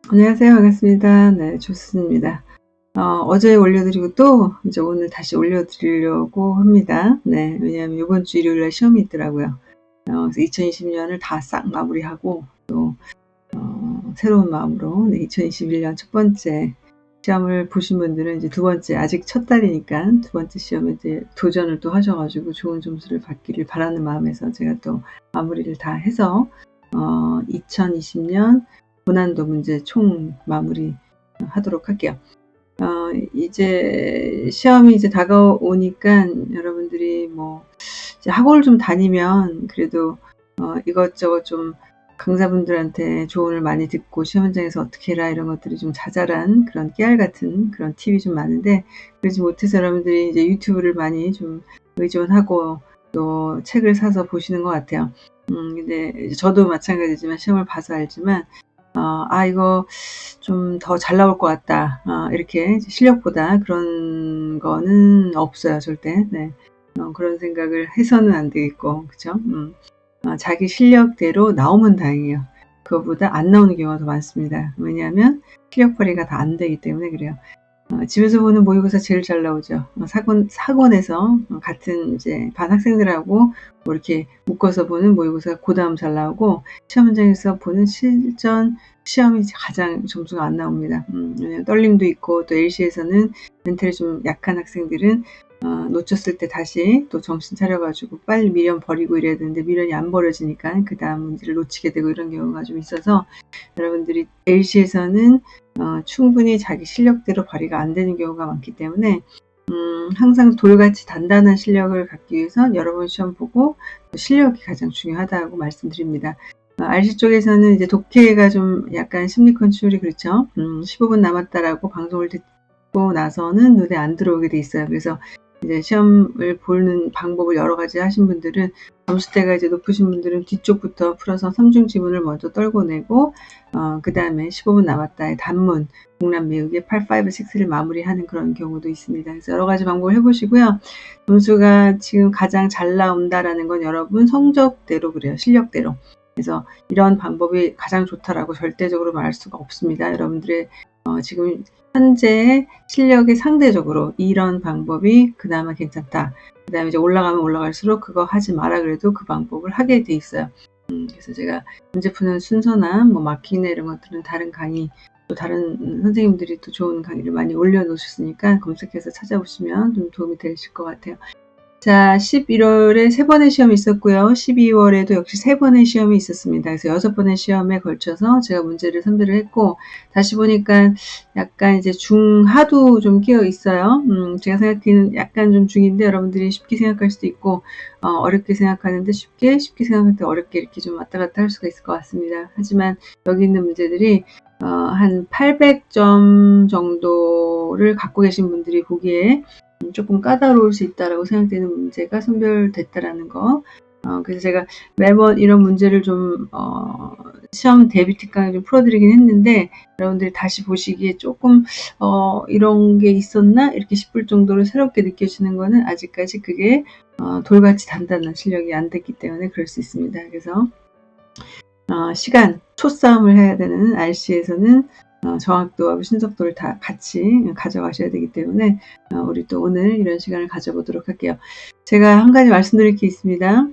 안녕하세요. 반갑습니다. 네, 좋습니다. 어제 올려드리고 또 이제 오늘 다시 올려드리려고 합니다. 네, 왜냐하면 이번 주 일요일에 시험이 있더라고요. 그래서 2020년을 다 싹 마무리하고 또 새로운 마음으로 2021년 첫 번째 시험을 보신 분들은 이제 두 번째, 아직 첫 달이니까 두 번째 시험에 이제 도전을 또 하셔가지고 좋은 점수를 받기를 바라는 마음에서 제가 또 마무리를 다 해서 2020년 고난도 문제 총 마무리 하도록 할게요. 이제 시험이 이제 다가오니까 여러분들이 뭐 이제 학원을 좀 다니면 그래도 이것저것 좀 강사분들한테 조언을 많이 듣고 시험 현장에서 어떻게 해라 이런 것들이 좀 자잘한 그런 깨알 같은 그런 팁이 좀 많은데, 그러지 못해서 여러분들이 이제 유튜브를 많이 좀 의존하고 또 책을 사서 보시는 것 같아요. 근데 저도 마찬가지지만 시험을 봐서 알지만 이거 좀 더 잘 나올 것 같다. 이렇게 실력보다 그런 거는 없어요, 절대. 네. 그런 생각을 해서는 안 되겠고, 그쵸? 자기 실력대로 나오면 다행이에요. 그거보다 안 나오는 경우가 더 많습니다. 왜냐하면 실력 발휘가 다 안 되기 때문에 그래요. 집에서 보는 모의고사 제일 잘 나오죠. 학원에서 같은 이제 반 학생들하고 뭐 이렇게 묶어서 보는 모의고사가 그다음 잘 나오고, 시험 현장에서 보는 실전 시험이 가장 점수가 안 나옵니다. 왜냐면 떨림도 있고 또 LC에서는 멘탈이 좀 약한 학생들은 놓쳤을 때 다시 또 정신 차려가지고 빨리 미련 버리고 이래야 되는데 미련이 안 버려지니까 그 다음 문제를 놓치게 되고 이런 경우가 좀 있어서, 여러분들이 LC에서는 충분히 자기 실력대로 발휘가 안 되는 경우가 많기 때문에 항상 돌같이 단단한 실력을 갖기 위해선 여러 번 시험 보고 실력이 가장 중요하다고 말씀드립니다. RC 쪽에서는 이제 독해가 좀 약간 심리 컨트롤이 그렇죠. 15분 남았다라고 방송을 듣고 나서는 눈에 안 들어오게 돼 있어요. 그래서 이제 시험을 보는 방법을 여러 가지 하신 분들은, 점수대가 이제 높으신 분들은 뒤쪽부터 풀어서 삼중 지문을 먼저 떨궈내고 그 다음에 15분 남았다의 단문 공란 외우기 8, 5, 6를 마무리하는 그런 경우도 있습니다. 그래서 여러 가지 방법을 해보시고요. 점수가 지금 가장 잘 나온다라는 건 여러분 성적대로 그래요. 실력대로. 그래서 이런 방법이 가장 좋다라고 절대적으로 말할 수가 없습니다. 여러분들의 지금 현재 실력이 상대적으로 이런 방법이 그나마 괜찮다. 그 다음에 이제 올라가면 올라갈수록 그거 하지 마라 그래도 그 방법을 하게 돼 있어요. 그래서 제가 문제 푸는 순서나 뭐 마킹이나 이런 것들은 다른 강의, 또 다른 선생님들이 또 좋은 강의를 많이 올려놓으셨으니까 검색해서 찾아보시면 좀 도움이 되실 것 같아요. 자, 11월에 3번의 시험이 있었고요. 12월에도 역시 3번의 시험이 있었습니다. 그래서 6번의 시험에 걸쳐서 제가 문제를 선별을 했고, 다시 보니까 약간 이제 중하도 좀 끼어 있어요. 제가 생각하기에는 약간 좀 중인데 여러분들이 쉽게 생각할 수도 있고, 어렵게 생각하는데 쉽게 생각할 때 어렵게 이렇게 좀 왔다 갔다 할 수가 있을 것 같습니다. 하지만 여기 있는 문제들이 한 800점 정도를 갖고 계신 분들이 보기에 조금 까다로울 수 있다라고 생각되는 문제가 선별됐다라는 거. 그래서 제가 매번 이런 문제를 좀 시험 대비 특강을 좀 풀어드리긴 했는데, 여러분들이 다시 보시기에 조금 이런 게 있었나 이렇게 싶을 정도로 새롭게 느껴지는 거는 아직까지 그게 돌같이 단단한 실력이 안 됐기 때문에 그럴 수 있습니다. 그래서 시간 초싸움을 해야 되는 RC에서는 정확도하고 신속도를 다 같이 가져가셔야 되기 때문에 우리 또 오늘 이런 시간을 가져보도록 할게요. 제가 한 가지 말씀드릴 게 있습니다.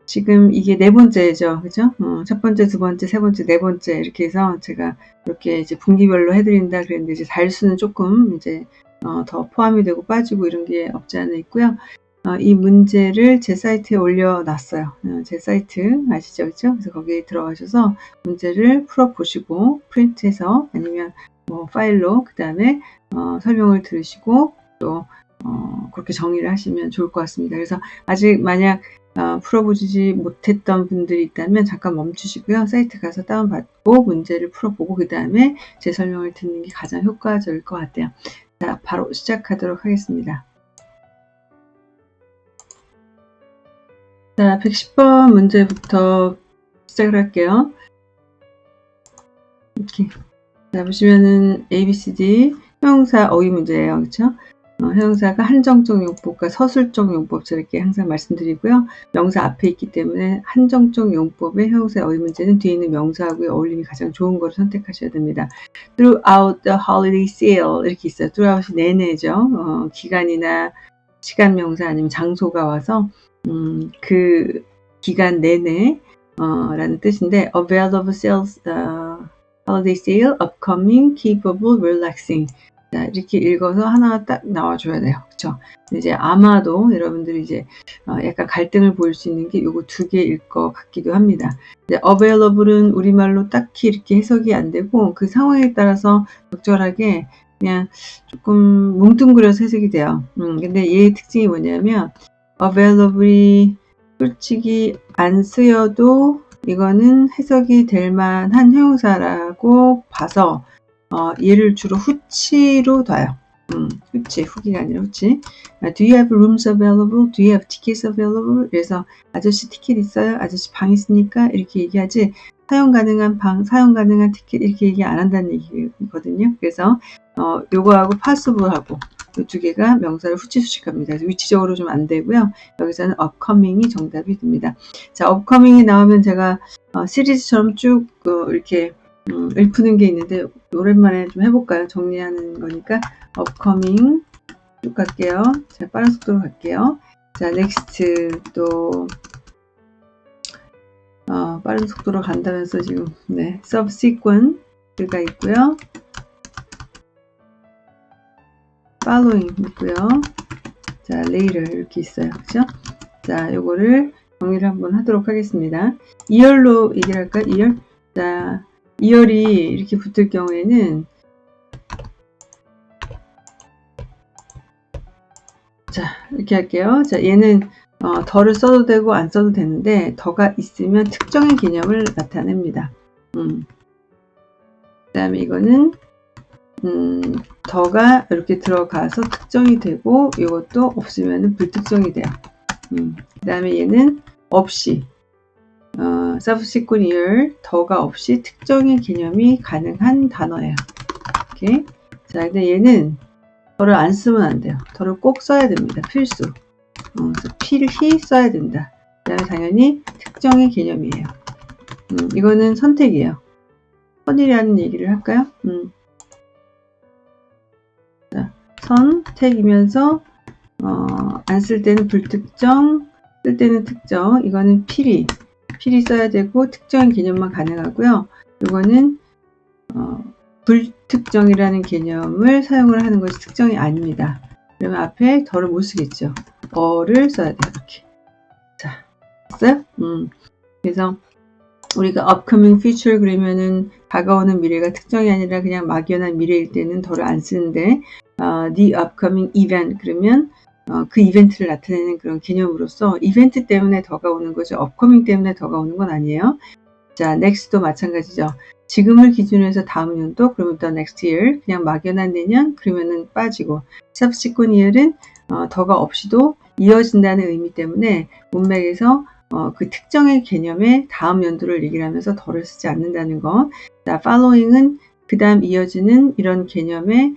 지금 이게 4번째죠. 그죠? 첫 번째, 두 번째, 세 번째, 네 번째 이렇게 해서 제가 이렇게 이제 분기별로 해드린다 그랬는데, 이제 달수는 조금 이제 더 포함이 되고 빠지고 이런 게 없지 않아 있고요. 이 문제를 제 사이트에 올려놨어요. 제 사이트 아시죠? 그죠? 그래서 거기에 들어가셔서 문제를 풀어보시고 프린트해서 아니면 뭐 파일로 그 다음에 설명을 들으시고 또 그렇게 정리를 하시면 좋을 것 같습니다. 그래서 아직 만약 풀어보지 못했던 분들이 있다면 잠깐 멈추시고요. 사이트 가서 다운받고 문제를 풀어보고 그 다음에 제 설명을 듣는 게 가장 효과적일 것 같아요. 자, 바로 시작하도록 하겠습니다. 자, 110번 문제부터 시작을 할게요. 이렇게. 자, 보시면은 ABCD 형용사 어휘 문제예요. 그쵸? 형용사가 한정적 용법과 서술적 용법 저렇게 항상 말씀드리고요. 명사 앞에 있기 때문에 한정적 용법의 형용사의 어휘 문제는 뒤에 있는 명사하고의 어울림이 가장 좋은 거를 선택하셔야 됩니다. Throughout the holiday sale 이렇게 있어요. throughout이 내내죠. 기간이나 시간 명사 아니면 장소가 와서 그 기간 내내 라는 뜻인데 avail of sales, holiday sale, upcoming, capable, relaxing. 자, 이렇게 읽어서 하나가 딱 나와줘야 돼요. 그쵸? 이제 아마도 여러분들이 이제 약간 갈등을 보일 수 있는 게 요거 두 개일 것 같기도 합니다. 이제 available은 우리말로 딱히 이렇게 해석이 안 되고 그 상황에 따라서 적절하게 그냥 조금 뭉뚱그려서 해석이 돼요. 근데 얘의 특징이 뭐냐면 available이 솔직히 안 쓰여도 이거는 해석이 될 만한 형용사라고 봐서 얘를 주로 후치로 둬요. 후치, 후기가 아니라 후치. Do you have rooms available? Do you have tickets available? 그래서 아저씨 티켓 있어요? 아저씨 방 있습니까? 이렇게 얘기하지 사용 가능한 방, 사용 가능한 티켓 이렇게 얘기 안 한다는 얘기거든요. 그래서 요거하고 possible하고 이 두 개가 명사를 후치 수식합니다. 그래서 위치적으로 좀 안 되고요. 여기서는 upcoming이 정답이 됩니다. 자, upcoming이 나오면 제가 시리즈처럼 쭉 이렇게 읊는 게 있는데 오랜만에 좀 해볼까요? 정리하는 거니까 upcoming 쭉 갈게요. 자, 빠른 속도로 갈게요. 자, next 또 빠른 속도로 간다면서 지금 네, subsequent가 있고요. following 있고요. 자, later 이렇게 있어요. 그죠? 자, 요거를 정리를 한번 하도록 하겠습니다. 2열로 얘기를 할까? 2열? 자, 2열이 이렇게 붙을 경우에는 자, 이렇게 할게요. 자, 얘는 더를 써도 되고 안 써도 되는데 더가 있으면 특정의 개념을 나타냅니다. 그 다음에 이거는 더가 이렇게 들어가서 특정이 되고 이것도 없으면 불특정이 돼요. 그 다음에 얘는 없이 subsequent year 더가 없이 특정의 개념이 가능한 단어예요. 이렇게. 자, 근데 얘는 더를 안 쓰면 안 돼요. 더를 꼭 써야 됩니다. 필수. 그래서 필히 써야 된다. 그 다음에 당연히 특정의 개념이에요. 이거는 선택이에요. 선이라는 얘기를 할까요? 자, 선택이면서 안 쓸 때는 불특정, 쓸 때는 특정. 이거는 필히 써야 되고 특정의 개념만 가능하고요. 이거는 불특정이라는 개념을 사용을 하는 것이 특정이 아닙니다. 그러면 앞에 더를 못 쓰겠죠. 어를 써야 돼요. 이렇게. 자, 됐어요? 그래서 우리가 upcoming future 그러면은 다가오는 미래가 특정이 아니라 그냥 막연한 미래일 때는 더를 안 쓰는데 the upcoming event 그러면 그 이벤트를 나타내는 그런 개념으로서 이벤트 때문에 더가 오는 거죠. upcoming 때문에 더가 오는 건 아니에요. 자, next도 마찬가지죠. 지금을 기준으로 해서 다음 연도 그러면 the next year 그냥 막연한 내년 그러면은 빠지고 subsequent year은 더가 없이도 이어진다는 의미 때문에 문맥에서 그 특정의 개념의 다음 연도를 얘기를 하면서 더를 쓰지 않는다는 거. 자, following은 그 다음 이어지는 이런 개념의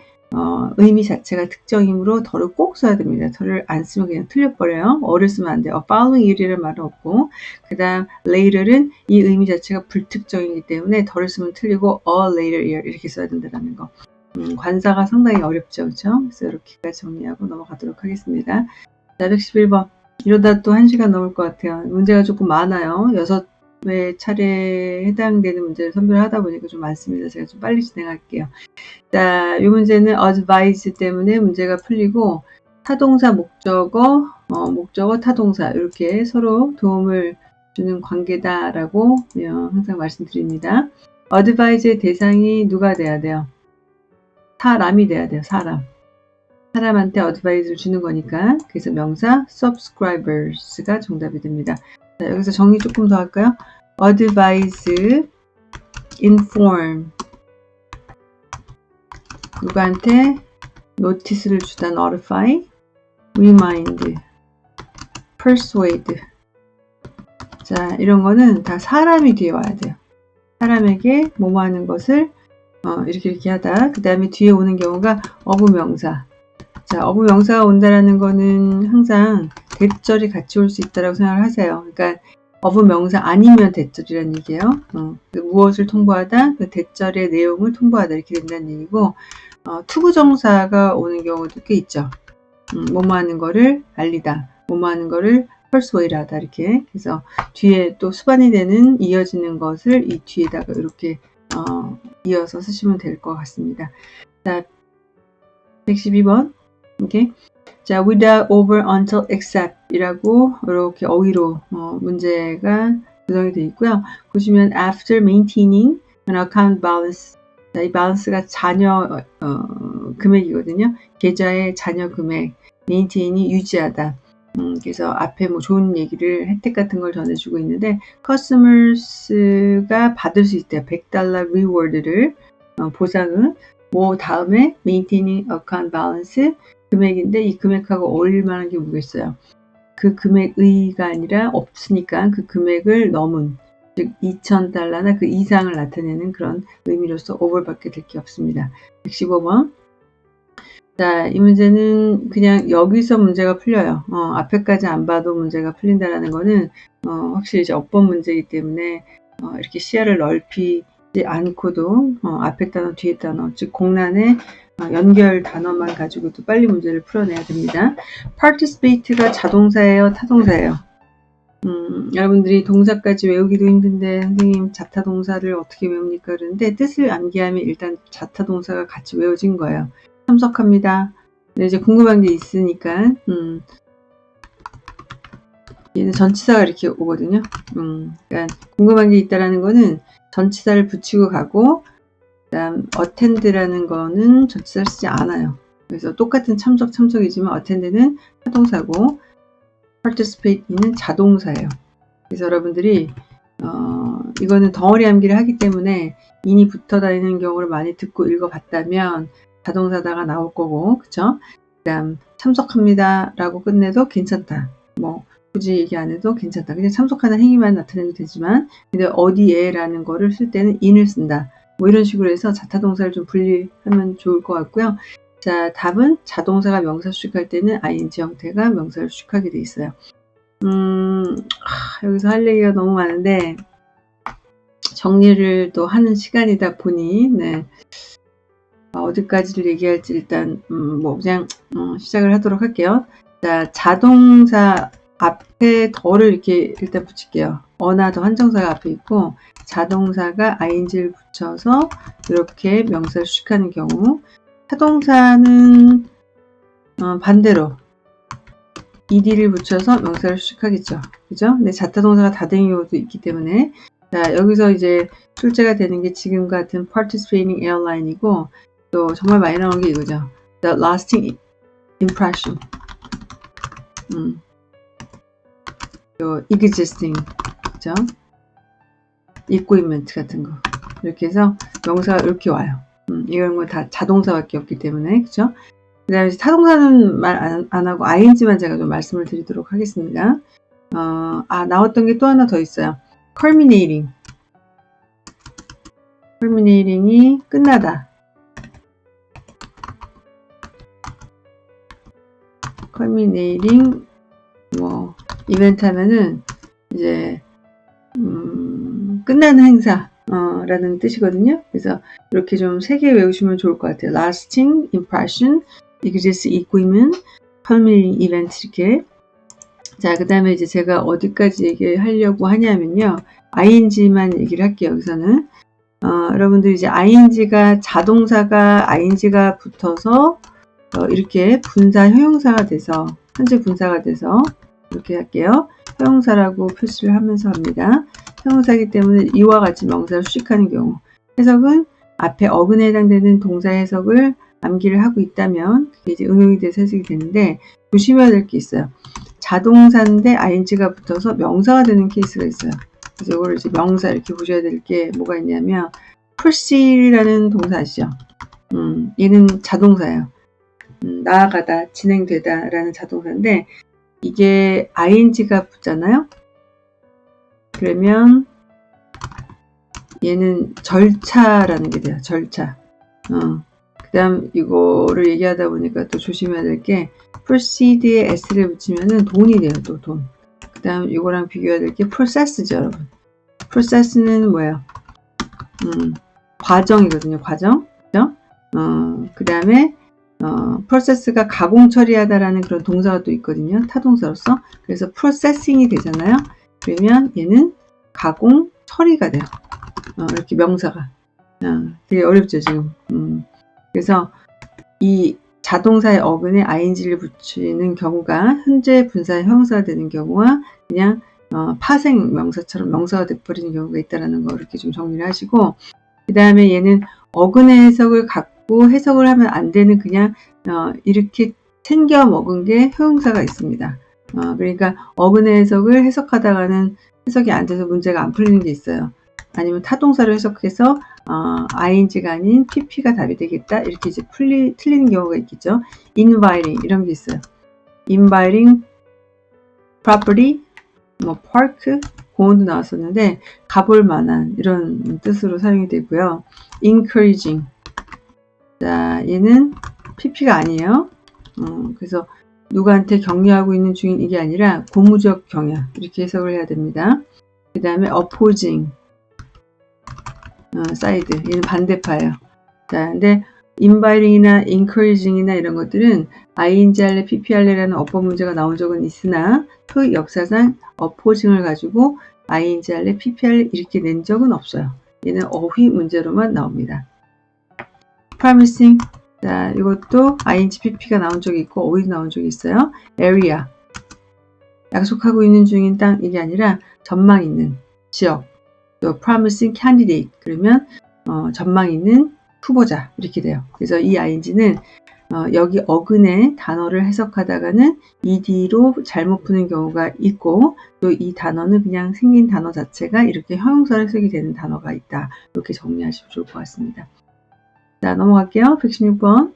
의미 자체가 특정이므로 더를 꼭 써야 됩니다. 더를 안 쓰면 그냥 틀려버려요. 어를 쓰면 안 돼요. following year이라는 말은 없고 그 다음 later은 이 의미 자체가 불특정이기 때문에 더를 쓰면 틀리고 a later year 이렇게 써야 된다는 거. 관사가 상당히 어렵죠. 그렇죠? 그래서 이렇게까지 정리하고 넘어가도록 하겠습니다. 자, 111번. 이러다 또 1시간 넘을 것 같아요. 문제가 조금 많아요. 6회 차례에 해당되는 문제를 선별을 하다 보니까 좀 많습니다. 제가 좀 빨리 진행할게요. 자, 이 문제는 advise 때문에 문제가 풀리고 타동사, 목적어, 타동사 이렇게 서로 도움을 주는 관계다라고 항상 말씀드립니다. advise의 대상이 누가 돼야 돼요? 사람이 돼야 돼요. 사람한테 advice를 주는 거니까. 그래서 명사 subscribers가 정답이 됩니다. 자, 여기서 정리 조금 더 할까요? advise, inform 누구한테 노티스를 주다 notify, remind, persuade. 자, 이런 거는 다 사람이 뒤에 와야 돼요. 사람에게 뭐뭐 하는 것을 이렇게 하다. 그 다음에 뒤에 오는 경우가 of 명사. 자, 어부 명사가 온다라는 거는 항상 대절이 같이 올 수 있다라고 생각을 하세요. 그러니까 어부 명사 아니면 대절이라는 얘기예요. 무엇을 통보하다, 그 대절의 내용을 통보하다 이렇게 된다는 얘기고, 투부정사가 오는 경우도 꽤 있죠. 뭐뭐 하는 거를 알리다, 뭐뭐 하는 거를 persuade하다 이렇게. 그래서 뒤에 또 수반이 되는 이어지는 것을 이 뒤에다가 이렇게 이어서 쓰시면 될 것 같습니다. 자, 112번. 오케이. 자, without, over, until, except 이라고 이렇게 어휘로 문제가 구성이 되어 있고요. 보시면 after maintaining an account balance. 자, 이 balance가 잔여 금액이거든요. 계좌의 잔여 금액. maintain이 유지하다. 그래서 앞에 뭐 좋은 얘기를 혜택 같은 걸 전해주고 있는데 customers가 받을 수 있대요. $100 reward를 보상은 뭐 다음에 maintaining account balance 금액인데 이 금액하고 어울릴 만한 게 뭐겠어요? 그 금액의가 아니라 없으니까 그 금액을 넘은 즉 $2,000나 그 이상을 나타내는 그런 의미로서 over밖에 될 게 없습니다. 115번. 자, 이 문제는 그냥 여기서 문제가 풀려요. 앞에까지 안 봐도 문제가 풀린다라는 거는 확실히 이제 어법 문제이기 때문에 이렇게 시야를 넓히지 않고도 앞에 단어, 뒤에 단어, 즉 공란의 연결 단어만 가지고도 빨리 문제를 풀어내야 됩니다. participate가 자동사예요, 타동사예요? 여러분들이 동사까지 외우기도 힘든데 선생님 자타동사를 어떻게 외웁니까? 그러는데 뜻을 암기하면 일단 자타동사가 같이 외워진 거예요. 참석합니다. 이제 궁금한 게 있으니까 얘는 전치사가 이렇게 오거든요. 그러니까 궁금한 게 있다라는 거는 전치사를 붙이고 가고 그다음 attend라는 거는 전치사를 쓰지 않아요. 그래서 똑같은 참석이지만 attend는 타동사고 participate는 자동사예요. 그래서 여러분들이 이거는 덩어리 암기를 하기 때문에 인이 붙어 다니는 경우를 많이 듣고 읽어봤다면 자동사다가 나올 거고, 그쵸? 그다음 참석합니다 라고 끝내도 괜찮다. 뭐 굳이 얘기 안 해도 괜찮다. 그냥 참석하는 행위만 나타내도 되지만 근데 어디에 라는 거를 쓸 때는 in을 쓴다. 뭐 이런 식으로 해서 자타동사를 좀 분리하면 좋을 것 같고요. 자, 답은 자동사가 명사 수식할 때는 ing 형태가 명사를 수식하게 돼 있어요. 여기서 할 얘기가 너무 많은데 정리를 또 하는 시간이다 보니 네. 어디까지를 얘기할지 일단 뭐 그냥 시작을 하도록 할게요. 자, 자동사 앞에 더를 이렇게 일단 붙일게요. 어나 더 한정사가 앞에 있고 자동사가 ing를 붙여서 이렇게 명사를 수식하는 경우 타동사는 반대로 ed를 붙여서 명사를 수식하겠죠. 그죠? 근데 자타동사가 다된 경우도 있기 때문에 자, 여기서 이제 출제가 되는 게 지금 같은 participating airline이고 또 정말 많이 나오는 게 이거죠. The lasting impression. 또 existing, 그죠? equipment 같은 거. 이렇게 해서 명사가 이렇게 와요. 이런 거 다 자동사밖에 없기 때문에, 그죠? 그 다음에 타동사는 말 안 하고 ing만 제가 좀 말씀을 드리도록 하겠습니다. 나왔던 게 또 하나 더 있어요. culminating. culminating이 끝나다. culminating 뭐 이벤트 하면은 이제 끝나는 행사 라는 뜻이거든요. 그래서 이렇게 좀 3개 외우시면 좋을 것 같아요. lasting impression, existing equipment, culminating event 이렇게. 자, 그 다음에 이제 제가 어디까지 얘기하려고 하냐면요. ing만 얘기를 할게요. 여기서는 여러분들 이제 ing가 자동사가 ing가 붙어서 이렇게 분사 형용사가 돼서 현재 분사가 돼서 이렇게 할게요. 형용사라고 표시를 하면서 합니다. 형용사이기 때문에 이와 같이 명사를 수식하는 경우 해석은 앞에 어근에 해당되는 동사 해석을 암기를 하고 있다면 그게 이제 응용이 돼서 해석이 되는데 조심해야 될 게 있어요. 자동사인데 ing가 붙어서 명사가 되는 케이스가 있어요. 그래서 이걸 이제 명사 이렇게 보셔야 될 게 뭐가 있냐면 proceed라는 동사 아시죠? 얘는 자동사예요. 나아가다, 진행되다 라는 자동사인데 이게 ing가 붙잖아요. 그러면 얘는 절차라는 게 돼요. 절차. 그 다음 이거를 얘기하다 보니까 또 조심해야 될 게 proceed에 s를 붙이면은 돈이 돼요. 또 돈. 그 다음 이거랑 비교해야 될 게 process죠, 여러분. process는 뭐예요? 과정이거든요. 과정. 그죠? 그 다음에 process가 가공 처리하다라는 그런 동사가 또 있거든요. 타동사로서. 그래서 processing이 되잖아요. 그러면 얘는 가공 처리가 돼요. 이렇게 명사가. 되게 어렵죠, 지금. 그래서 이 자동사의 어근에 ing를 붙이는 경우가 현재 분사의 형용사가 되는 경우와 그냥 파생 명사처럼 명사가 돼버리는 경우가 있다는 거 이렇게 좀 정리를 하시고, 그 다음에 얘는 어근의 해석을 갖고 해석을 하면 안 되는 그냥 이렇게 챙겨 먹은 게 형용사가 있습니다. 그러니까 어근의 해석을 해석하다가는 해석이 안 돼서 문제가 안 풀리는 게 있어요. 아니면 타동사를 해석해서 ing가 아닌 pp가 답이 되겠다 이렇게 이제 틀리는 경우가 있겠죠. inviting 이런 게 있어요. inviting property, 뭐 park, 공원도 나왔었는데 가볼 만한 이런 뜻으로 사용이 되고요. encouraging, 자 얘는 pp가 아니에요. 그래서 누구한테 격려하고 있는 중인 이게 아니라 고무적 격려 이렇게 해석을 해야 됩니다. 그 다음에 opposing, 사이드, 얘는 반대파예요. 자, 근데 inviting이나 encouraging이나 이런 것들은 ing 할래, pp 할래라는 어법 문제가 나온 적은 있으나 토익 역사상 opposing을 가지고 ing 할래, pp 할래 이렇게 낸 적은 없어요. 얘는 어휘 문제로만 나옵니다. promising, 자, 이것도 ing, pp가 나온 적이 있고 어휘도 나온 적이 있어요. area, 약속하고 있는 중인 땅 이게 아니라 전망 있는 지역. 또 promising candidate, 그러면 전망 있는 후보자 이렇게 돼요. 그래서 이 ing는 여기 어근의 단어를 해석하다가는 ed로 잘못 푸는 경우가 있고, 또 이 단어는 그냥 생긴 단어 자체가 이렇게 형용사 해석이 되는 단어가 있다. 이렇게 정리하시면 좋을 것 같습니다. 자, 넘어갈게요. 116번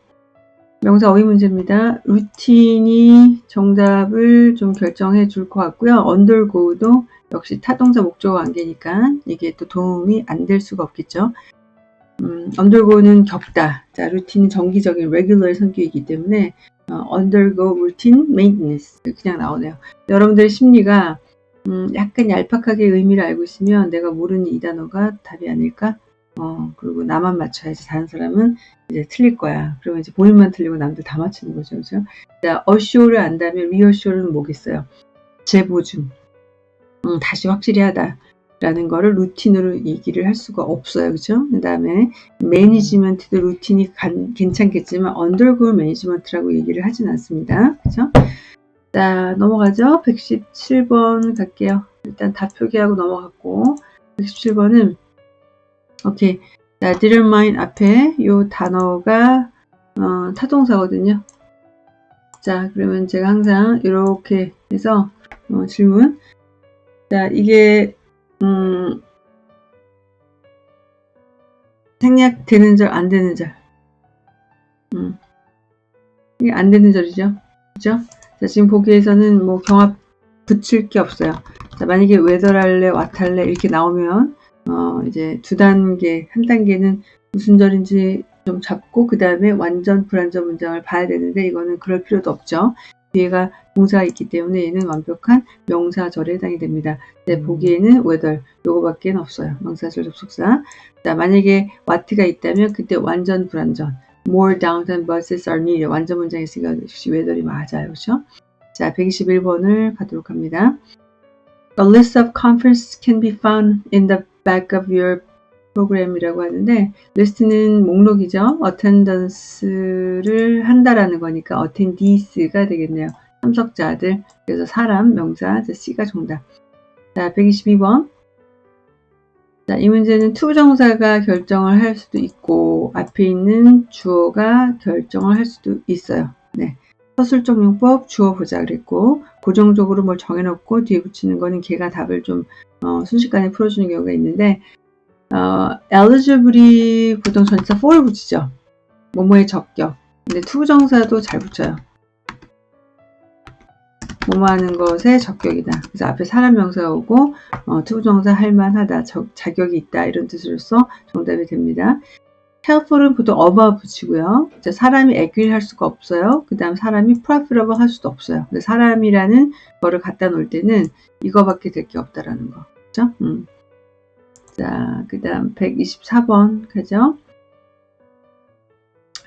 명사 어휘 문제입니다. 루틴이 정답을 좀 결정해 줄 것 같고요. undergo도 역시 타동사 목적 관계니까 이게 또 도움이 안 될 수가 없겠죠. undergo는 겪다. 자, 루틴은 정기적인 regular 성격이기 때문에 undergo routine maintenance 그냥 나오네요. 여러분들의 심리가 약간 얄팍하게 의미를 알고 있으면 내가 모르는 이 단어가 답이 아닐까? 그리고 나만 맞춰야지 다른 사람은 이제 틀릴 거야. 그러면 이제 본인만 틀리고 남들 다 맞추는 거죠. 그죠? 자, assure를 안다면 reassure는 뭐겠어요? 재보증. 다시 확실히 하다 라는 거를 루틴으로 얘기를 할 수가 없어요. 그죠? 그 다음에 매니지먼트도 루틴이 괜찮겠지만 undergo 매니지먼트라고 얘기를 하진 않습니다. 그죠? 자, 넘어가죠. 117번 갈게요. 일단 다 표기하고 넘어갔고 117번은 오케이. 자, determine 앞에 요 단어가 타동사거든요. 자, 그러면 제가 항상 이렇게 해서 질문. 자, 이게 생략되는 절, 안 되는 절. 이게 안 되는 절이죠. 그죠? 자, 지금 보기에서는 뭐 경합 붙일 게 없어요. 자, 만약에 whether 할래, what 할래 이렇게 나오면 이제 두 단계, 한 단계는 무슨 절인지 좀 잡고 그 다음에 완전 불완전 문장을 봐야 되는데 이거는 그럴 필요도 없죠. 뒤에가 동사가 있기 때문에 얘는 완벽한 명사절에 해당이 됩니다. 네, 보기에는 whether 요거밖에 없어요. 명사절 접속사. 자, 만약에 what가 있다면 그때 완전 불완전 more downtown buses are needed 완전 문장이 있으니까 역시 whether이 맞아요. 그렇죠? 자, 121번을 가도록 합니다. A list of conferences can be found in the back of your program이라고 하는데 list는 목록이죠. attendance를 한다라는 거니까 attendees가 되겠네요. 참석자들. 그래서 사람, 명사, C가 정답. 자, 122번. 자, 이 문제는 투부정사가 결정을 할 수도 있고 앞에 있는 주어가 결정을 할 수도 있어요. 네. 서술적 용법 주어 보자 그랬고 고정적으로 뭘 정해놓고 뒤에 붙이는 거는 걔가 답을 좀 순식간에 풀어주는 경우가 있는데 eligible이 보통 전치사 for를 붙이죠. 뭐뭐의 적격. 근데 투부정사도 잘 붙여요. 뭐뭐 하는 것에 적격이다. 그래서 앞에 사람 명사가 오고 투부정사 할만하다, 자격이 있다 이런 뜻으로서 정답이 됩니다. helpful은 보통 above 붙이고요. 사람이 agree 할 수가 없어요. 그 다음 사람이 preferable 할 수도 없어요. 근데 사람이라는 거를 갖다 놓을 때는 이거밖에 될 게 없다라는 거. 그죠? 자, 그 다음 124번 가죠.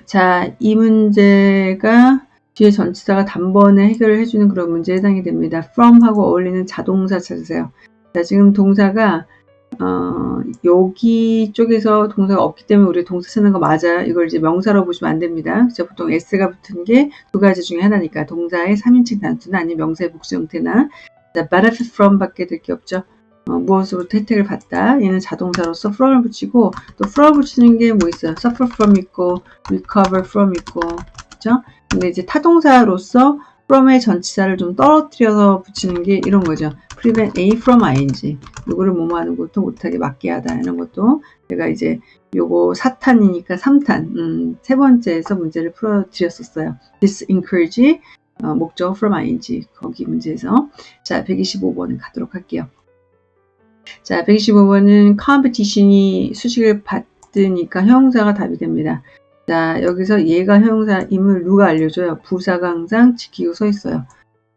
자, 이 문제가 뒤에 전치사가 단번에 해결을 해주는 그런 문제에 해당이 됩니다. from하고 어울리는 자동사 찾으세요. 자, 지금 동사가 여기 쪽에서 동사가 없기 때문에 우리 동사 쓰는 거 맞아요. 이걸 이제 명사로 보시면 안 됩니다. 그쵸? 보통 s가 붙은 게 두 가지 중에 하나니까 동사의 3인칭 단수나 아니면 명사의 복수 형태나 자, benefit from 밖에 될 게 없죠. 무엇으로부터 혜택을 받다. 얘는 자동사로서 from을 붙이고 또 from 붙이는 게 뭐 있어요? suffer from 있고 recover from 있고 그죠? 근데 이제 타동사로서 from의 전치사를 좀 떨어뜨려서 붙이는 게 이런 거죠. prevent A from ing. 누구를 뭐뭐 하는 것도 못하게 막게 하다. 이런 것도 제가 이제 요거 4탄이니까 3탄, 세 번째에서 문제를 풀어드렸었어요. this encourage, 목적 from ing. 거기 문제에서. 자, 125번을 가도록 할게요. 자, 125번은 competition이 수식을 받으니까 형용사가 답이 됩니다. 자, 여기서 얘가 형용사임을 누가 알려줘요? 부사가 항상 지키고 서 있어요.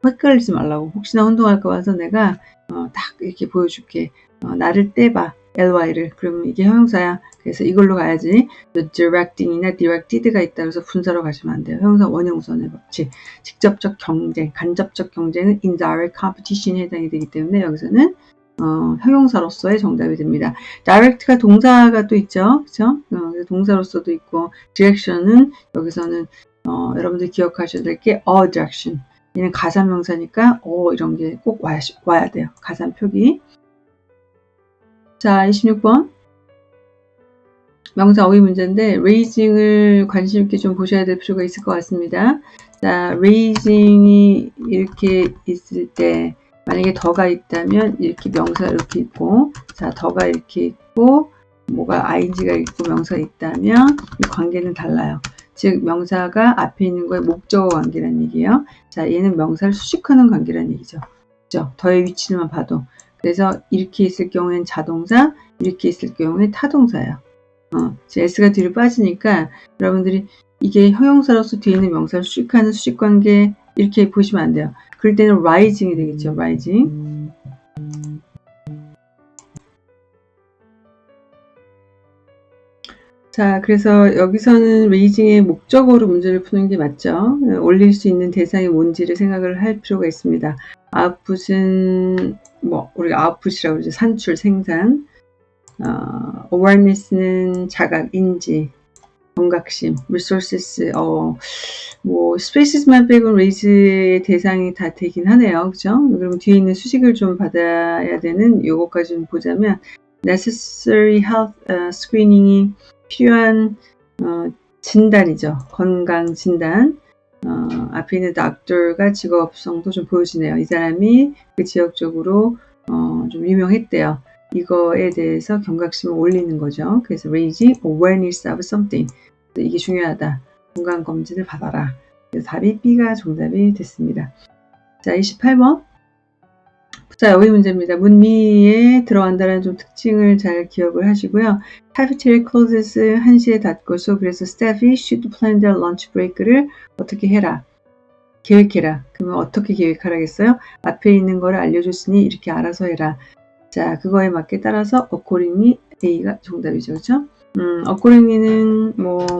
헷갈리지 말라고. 혹시나 혼동할까 봐서 내가 딱 이렇게 보여줄게. 나를 떼봐. ly를. 그러면 이게 형용사야. 그래서 이걸로 가야지. directing이나 directed가 있다 그래서 분사로 가시면 안 돼요. 형용사 원형우선의 법칙. 직접적 경쟁, 간접적 경쟁은 indirect competition에 해당이 되기 때문에 여기서는 형용사로서의 정답이 됩니다. direct가 동사가 또 있죠. 그쵸? 동사로서도 있고, direction은 여기서는, 여러분들 기억하셔야 될 게, a direction. 얘는 가산명사니까, 이런 게 꼭 와야 돼요. 가산 표기. 자, 26번. 명사 어휘 문제인데, raising을 관심 있게 좀 보셔야 될 필요가 있을 것 같습니다. 자, raising이 이렇게 있을 때, 만약에 더가 있다면 이렇게 명사가 이렇게 있고 자 더가 이렇게 있고 뭐가 ing가 있고 명사가 있다면 이 관계는 달라요. 즉 명사가 앞에 있는 거에 목적어 관계라는 얘기예요. 자 얘는 명사를 수식하는 관계라는 얘기죠. 그죠? 더의 위치만 봐도 그래서 이렇게 있을 경우에는 자동사 이렇게 있을 경우에 타동사예요. s가 뒤로 빠지니까 여러분들이 이게 형용사로서 뒤에 있는 명사를 수식하는 수식관계 이렇게 보시면 안 돼요. 그럴 때는 rising이 되겠죠. rising. 자, 그래서 여기서는 raising의 목적어로 문제를 푸는 게 맞죠. 올릴 수 있는 대상이 뭔지를 생각을 할 필요가 있습니다. output은 우리가 output이라고 그러죠. 산출, 생산. awareness는 자각, 인지. 경각심, resources, spaces만 빼고 raise의 대상이 다 되긴 하네요. 그죠? 그럼 뒤에 있는 수식을 좀 받아야 되는 요거까지 좀 보자면, necessary health screening이 필요한, 진단이죠. 건강 진단. 앞에 있는 doctor가 직업성도 좀 보여지네요. 이 사람이 그 지역적으로, 좀 유명했대요. 이거에 대해서 경각심을 올리는 거죠. 그래서 raising awareness of something. 이게 중요하다. 건강검진을 받아라. 그래서 답이 B가 정답이 됐습니다. 자, 28번. 자, 여기 문제입니다. 문미에 들어간다는 좀 특징을 잘 기억을 하시고요. cafeteria closes 1시에 닫고서 그래서 staff이 should plan their lunch break를 어떻게 해라. 계획해라. 그러면 어떻게 계획하라겠어요? 앞에 있는 거를 알려줬으니 이렇게 알아서 해라. 자, 그거에 맞게 따라서 accordingly A가 정답이죠. 그렇죠? accordingly는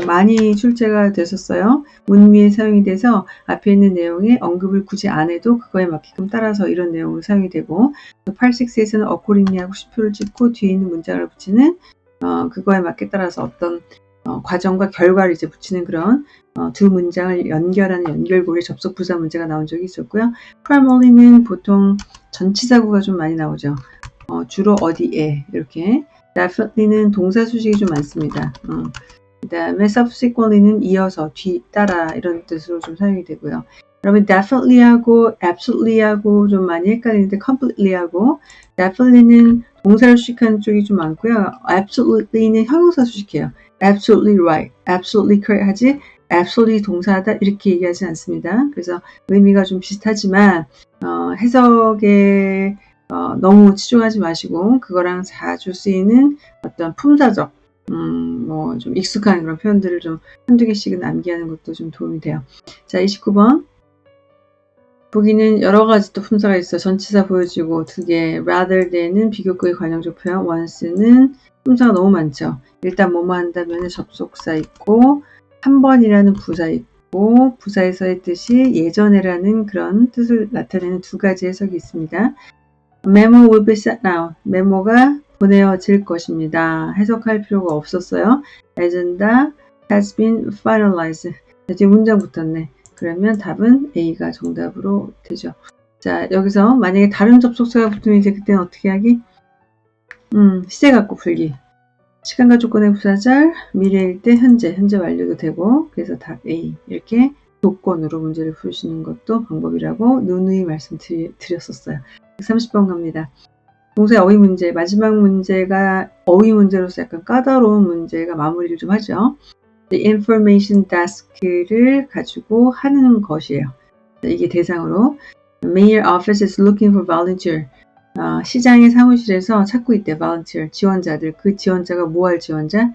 많이 출제가 됐었어요. 문미에 사용이 돼서 앞에 있는 내용에 언급을 굳이 안 해도 그거에 맞게끔 따라서 이런 내용으로 사용이 되고 86에서는 accordingly 하고 슈표를 찍고 뒤에 있는 문장을 붙이는 그거에 맞게 따라서 어떤 과정과 결과를 이제 붙이는 그런 두 문장을 연결하는 연결고리 접속 부사 문제가 나온 적이 있었고요. primary는 보통 전치사구가 좀 많이 나오죠. 주로 어디에 이렇게 definitely는 동사 수식이 좀 많습니다. 그 다음에 subsequently는 이어서 뒤따라 이런 뜻으로 좀 사용이 되고요. 여러분 definitely하고 absolutely하고 좀 많이 헷갈리는데 completely하고 definitely는 동사를 수식하는 쪽이 좀 많고요. absolutely는 형용사 수식해요. absolutely right, absolutely correct 하지 absolutely 동사하다 이렇게 얘기하지 않습니다. 그래서 의미가 좀 비슷하지만 해석에 너무 치중하지 마시고 그거랑 자주 쓰이는 어떤 품사적 뭐 좀 익숙한 그런 표현들을 좀 한두 개씩은 암기하는 것도 좀 도움이 돼요. 자, 29번. 보기는 여러 가지 또 품사가 있어. 전치사 보여주고 2개, rather than은 비교급의 관용적 표현, once는 품사가 너무 많죠. 일단 뭐뭐 한다면 접속사 있고, 한 번이라는 부사 있고, 부사에서의 뜻이 예전에라는 그런 뜻을 나타내는 2가지 해석이 있습니다. Memo will be sent now. 메모가 보내어질 것입니다. 해석할 필요가 없었어요. Agenda has been finalized. 이제 문장 붙었네. 그러면 답은 A가 정답으로 되죠. 자, 여기서 만약에 다른 접속사가 붙으면 이제 그때는 어떻게 하기? 시제 갖고 풀기. 시간과 조건의 부사절, 미래일 때 현재 완료도 되고, 그래서 답 A. 이렇게 조건으로 문제를 푸시는 것도 방법이라고 누누이 말씀드렸었어요. 30번 갑니다. 동사의 어휘 문제, 마지막 문제가 어휘 문제로서 약간 까다로운 문제가 마무리를 좀 하죠. The information desk를 가지고 하는 것이에요. 이게 대상으로 Mayor office is looking for volunteer. 시장의 사무실에서 찾고 있대. volunteer, 지원자들. 그 지원자가 뭐 할 지원자?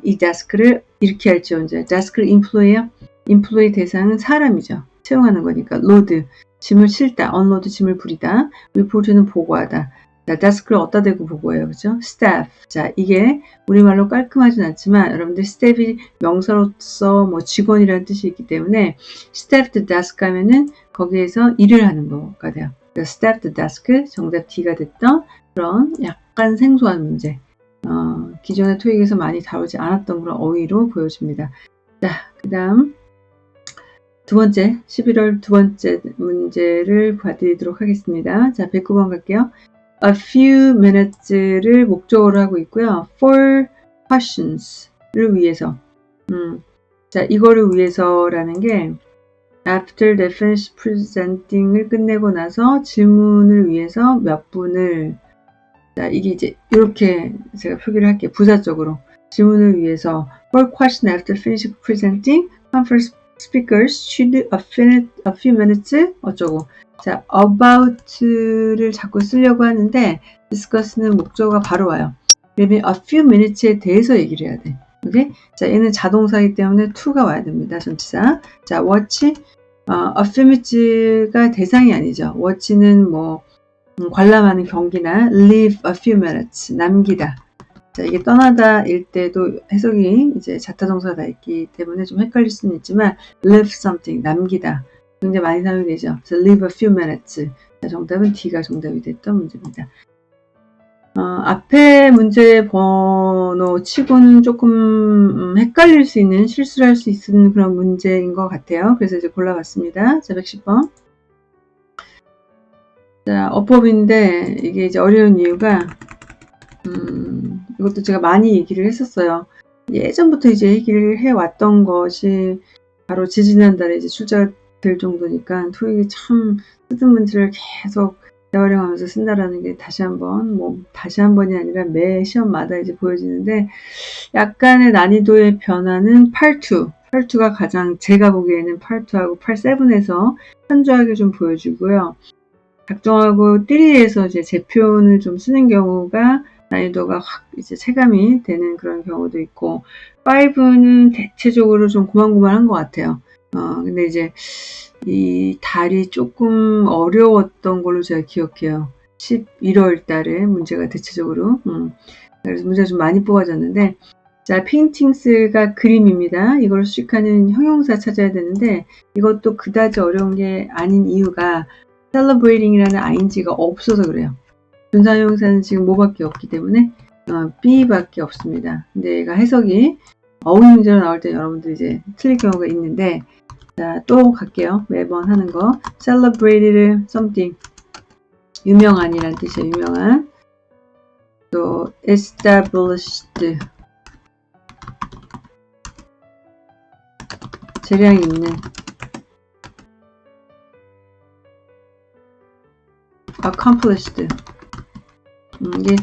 이 desk를 이렇게 할 지원자. desk를 employ예요. employee 대상은 사람이죠. 채용하는 거니까. load, 짐을 실다. unload, 짐을 부리다. report는 보고하다. 자, desk를 어디다 대고 보고해요. 그죠? staff. 자, 이게 우리말로 깔끔하진 않지만 여러분들 staff이 명사로서 뭐 직원이라는 뜻이 있기 때문에 staffed desk 하면은 거기에서 일을 하는 거가 돼요. staffed desk, 정답 D가 됐던 그런 약간 생소한 문제. 기존의 토익에서 많이 다루지 않았던 그런 어휘로 보여집니다. 자, 그 다음 두 번째, 11월 두 번째 문제를 봐드리도록 하겠습니다. 자, 109번 갈게요. A few minutes를 목적어로 하고 있고요. For questions를 위해서. 자, 이거를 위해서라는 게 After they finish presenting을 끝내고 나서 질문을 위해서 몇 분을, 자, 이게 이제 이렇게 제가 표기를 할게요. 부사적으로. 질문을 위해서 For question after finish presenting, conference speakers should a few minutes 어쩌고. 자, about를 자꾸 쓰려고 하는데 discuss는 목적어가 바로 와요. 그러면 a few minutes에 대해서 얘기를 해야 돼. 오케이? 자, 얘는 자동사이기 때문에 to가 와야 됩니다. 전치사. 자, watch, a few minutes가 대상이 아니죠. watch는 뭐 관람하는 경기나 live a few minutes, 남기다. 자, 이게 떠나다일 때도 해석이 이제 자타동사가 있기 때문에 좀 헷갈릴 수는 있지만 live something, 남기다. 굉장히 많이 사용이 되죠. So live a few minutes. 자, 정답은 D가 정답이 됐던 문제입니다. 앞에 문제 번호 치고는 조금 헷갈릴 수 있는, 실수를 할 수 있는 그런 문제인 것 같아요. 그래서 이제 골라봤습니다. 자, 110번. 자, 어법인데 이게 이제 어려운 이유가 이것도 제가 많이 얘기를 했었어요. 예전부터 이제 얘기를 해왔던 것이 바로 지지난달에 이제 출제가 될 정도니까 토익이 참 쓰던 문제를 계속 재활용하면서 쓴다라는 게 다시 한번이 아니라 매 시험마다 이제 보여지는데 약간의 난이도의 변화는 8.2가 가장 제가 보기에는 8.2하고 8.7에서 현저하게 좀 보여주고요. 작정하고 띠리에서 이제 제표현을 좀 쓰는 경우가 난이도가 확 이제 체감이 되는 그런 경우도 있고 5는 대체적으로 좀 고만고만한 것 같아요. 근데 이제 이 달이 조금 어려웠던 걸로 제가 기억해요. 11월 달에 문제가 대체적으로. 그래서 문제가 좀 많이 뽑아졌는데, 자, paintings가 그림입니다. 이걸 수식하는 형용사 찾아야 되는데, 이것도 그다지 어려운 게 아닌 이유가 celebrating이라는 ing가 없어서 그래요. 분사형용사는 지금 뭐밖에 없기 때문에, B밖에 없습니다. 근데 얘가 해석이 어휘 문제로 나올 때 여러분들 이제 틀릴 경우가 있는데, 자, 또 갈게요. 매번 하는 거. celebrated something. 유명한이란 뜻이에요. 유명한. 또 established. 재량 있는. accomplished. 이게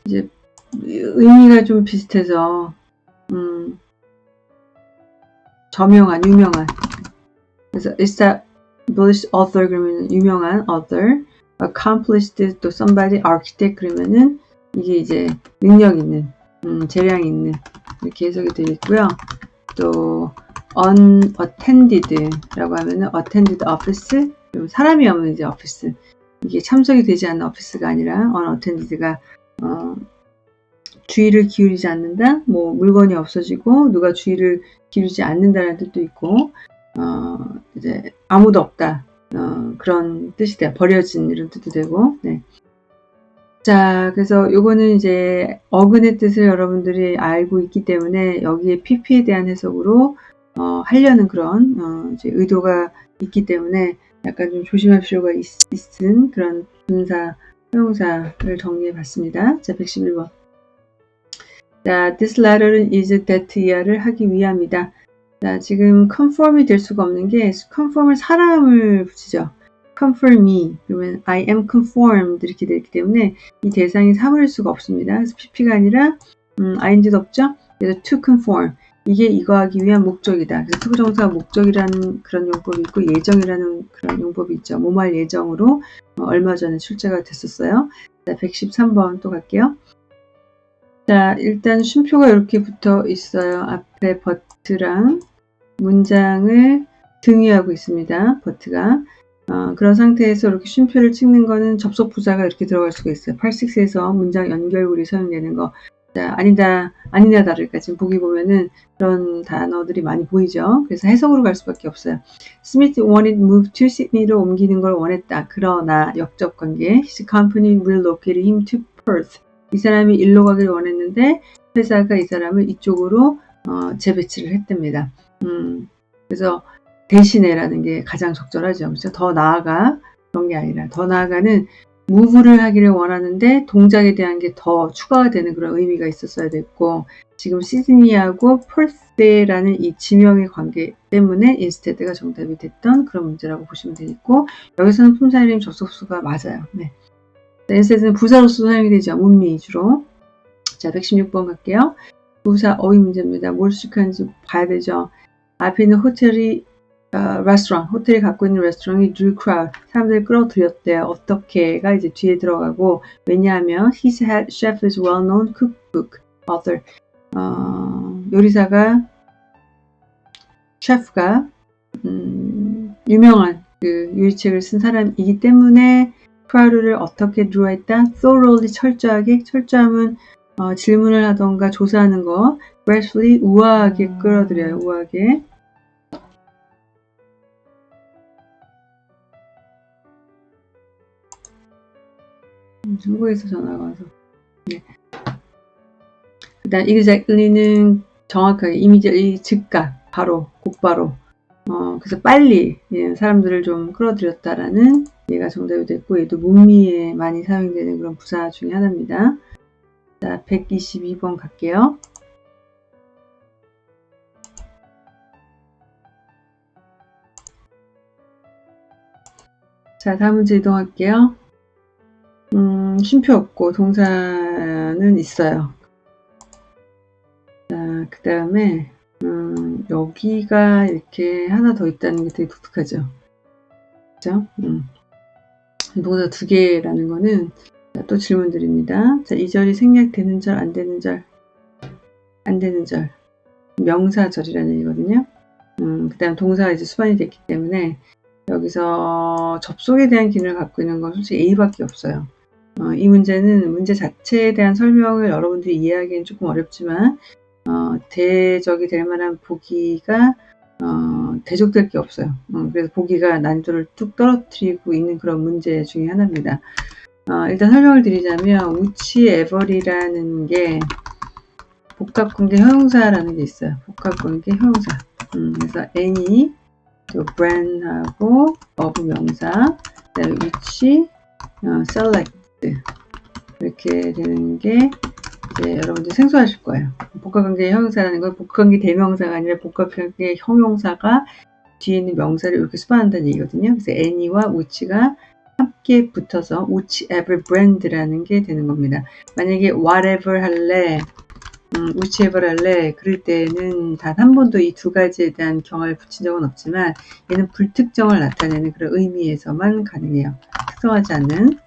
이제 의미가 좀 비슷해서 저명한, 유명한. 그래서 established author 그러면 유명한 author, accomplished 또 somebody architect 그러면은 이게 이제 능력 있는. 재량이 있는 이렇게 해석이 되어 있고요. 또 unattended라고 하면은 attended office, 사람이 없는 이제 오피스, 이게 참석이 되지 않는 오피스가 아니라 unattended가 주의를 기울이지 않는다, 뭐 물건이 없어지고 누가 주의를 기울이지 않는다는 뜻도 있고, 이제 아무도 없다, 그런 뜻이 돼요. 버려진 이런 뜻도 되고. 네. 자, 그래서 요거는 이제 어근의 뜻을 여러분들이 알고 있기 때문에 여기에 pp에 대한 해석으로 하려는 그런 이제 의도가 있기 때문에 약간 좀 조심할 필요가 있은 그런 분사, 형용사를 정리해 봤습니다. 자, 111번. 자, this letter는 is that 이하를 하기 위함이다. 자, 지금 conform이 될 수가 없는 게 conform을 사람을 붙이죠. conform me, 그러면 I am conformed 이렇게 되기 때문에 이 대상이 사물일 수가 없습니다. 그래서 pp가 아니라 ing도 없죠. 그래서 to conform, 이게 이거 하기 위한 목적이다. 그래서 투부정사가 목적이라는 그런 용법이 있고 예정이라는 그런 용법이 있죠. 뭐할 예정으로 얼마 전에 출제가 됐었어요. 자, 113번 또 갈게요. 자, 일단 쉼표가 이렇게 붙어 있어요. 앞에 but랑 문장을 등위하고 있습니다. but가. 그런 상태에서 이렇게 쉼표를 찍는 거는 접속 부사가 이렇게 들어갈 수가 있어요. 86에서 문장 연결구리 사용되는 거. 자, 아니다 다를까. 지금 보기 보면은 그런 단어들이 많이 보이죠. 그래서 해석으로 갈 수밖에 없어요. Smith wanted move to Sydney로 옮기는 걸 원했다. 그러나 역접 관계. His company relocated him to Perth. 이 사람이 일로 가길 원했는데 회사가 이 사람을 이쪽으로 재배치를 했답니다. 그래서 대신에라는 게 가장 적절하죠. 그렇죠? 더 나아가, 그런 게 아니라 더 나아가는 무브를 하기를 원하는데 동작에 대한 게 더 추가가 되는 그런 의미가 있었어야 됐고, 지금 시드니하고 퍼스라는 이 지명의 관계 때문에 instead가 정답이 됐던 그런 문제라고 보시면 되겠고, 여기서는 품사일임 접속수가 맞아요. 네. instead는 부사로서 사용이 되죠. 문미 주로. 자, 116번 갈게요. 부사 어휘 문제입니다. 뭘 수식하는지 봐야 되죠. 앞에 있는 호텔이 레스토랑, 호텔이 갖고 있는 레스토랑이 drew crowd, 사람들을 끌어들였대요. 어떻게가 이제 뒤에 들어가고, 왜냐하면 his head chef is well known cookbook author, 요리사가, 셰프가 유명한 그 요리책을 쓴 사람이기 때문에 crowd를 어떻게 draw했다? thoroughly, 철저하게. 철저함은 질문을 하던가 조사하는 거, gracefully, 우아하게 끌어들여요. 우아하게. 한국에서 전화가 와서. 네. 그 다음 exactly는 정확하게, immediately, 즉각, 바로, 곧바로. 그래서 빨리 사람들을 좀 끌어들였다라는 얘가 정답이 됐고, 얘도 문미에 많이 사용되는 그런 부사 중에 하나입니다. 자, 122번 갈게요. 자, 다음 문제 이동할게요. 쉼표 없고 동사는 있어요. 자, 그 다음에 여기가 이렇게 하나 더 있다는 게 되게 독특하죠. 그죠? 동사 두 개라는 거는, 자, 또 질문 드립니다. 자, 이 절이 생략되는 절, 안 되는 절, 안 되는 절, 명사절이라는 얘기거든요. 그 다음 동사가 이제 수반이 됐기 때문에 여기서 접속에 대한 기능을 갖고 있는 건 솔직히 A밖에 없어요. 이 문제는 문제 자체에 대한 설명을 여러분들이 이해하기는 조금 어렵지만 대적이 될 만한 보기가 대적될 게 없어요. 그래서 보기가 난이도를 뚝 떨어뜨리고 있는 그런 문제 중에 하나입니다. 일단 설명을 드리자면 whichever이라는 게 복합관계 형용사라는 게 있어요. 복합관계 형용사. 그래서 any, 또 brand하고 of 명사, 그다음에 which, select 이렇게 되는 게 이제 여러분들 생소하실 거예요. 복합관계 형용사라는 건 복합관계 대명사가 아니라 복합관계 형용사가 뒤에 있는 명사를 이렇게 수반한다는 얘기거든요. 그래서 any와 which가 함께 붙어서 whichever brand라는 게 되는 겁니다. 만약에 whatever 할래, whichever 할래, 그럴 때는 단 한 번도 이 두 가지에 대한 경을 붙인 적은 없지만 얘는 불특정을 나타내는 그런 의미에서만 가능해요. 특정하지 않는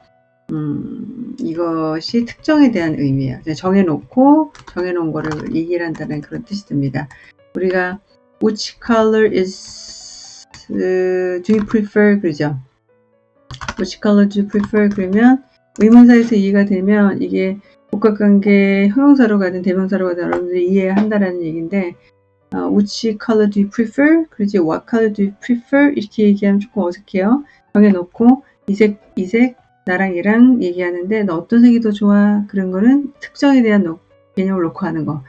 이것이 특정에 대한 의미예요. 정해놓은 거를 얘기를 한다는 그런 뜻이 듭니다. 우리가 which color is do you prefer 그러죠. which color do you prefer 그러면 의문사에서 이해가 되면 이게 복합관계 형용사로 가든 대명사로 가든 여러분들이 이해한다라는 얘기인데 which color do you prefer? 그러지 what color do you prefer? 이렇게 얘기하면 조금 어색해요. 정해놓고 이 색 나랑 얘랑 얘기하는데 너 어떤 색이 더 좋아? 그런 거는 특정에 대한 개념을 놓고 하는 거.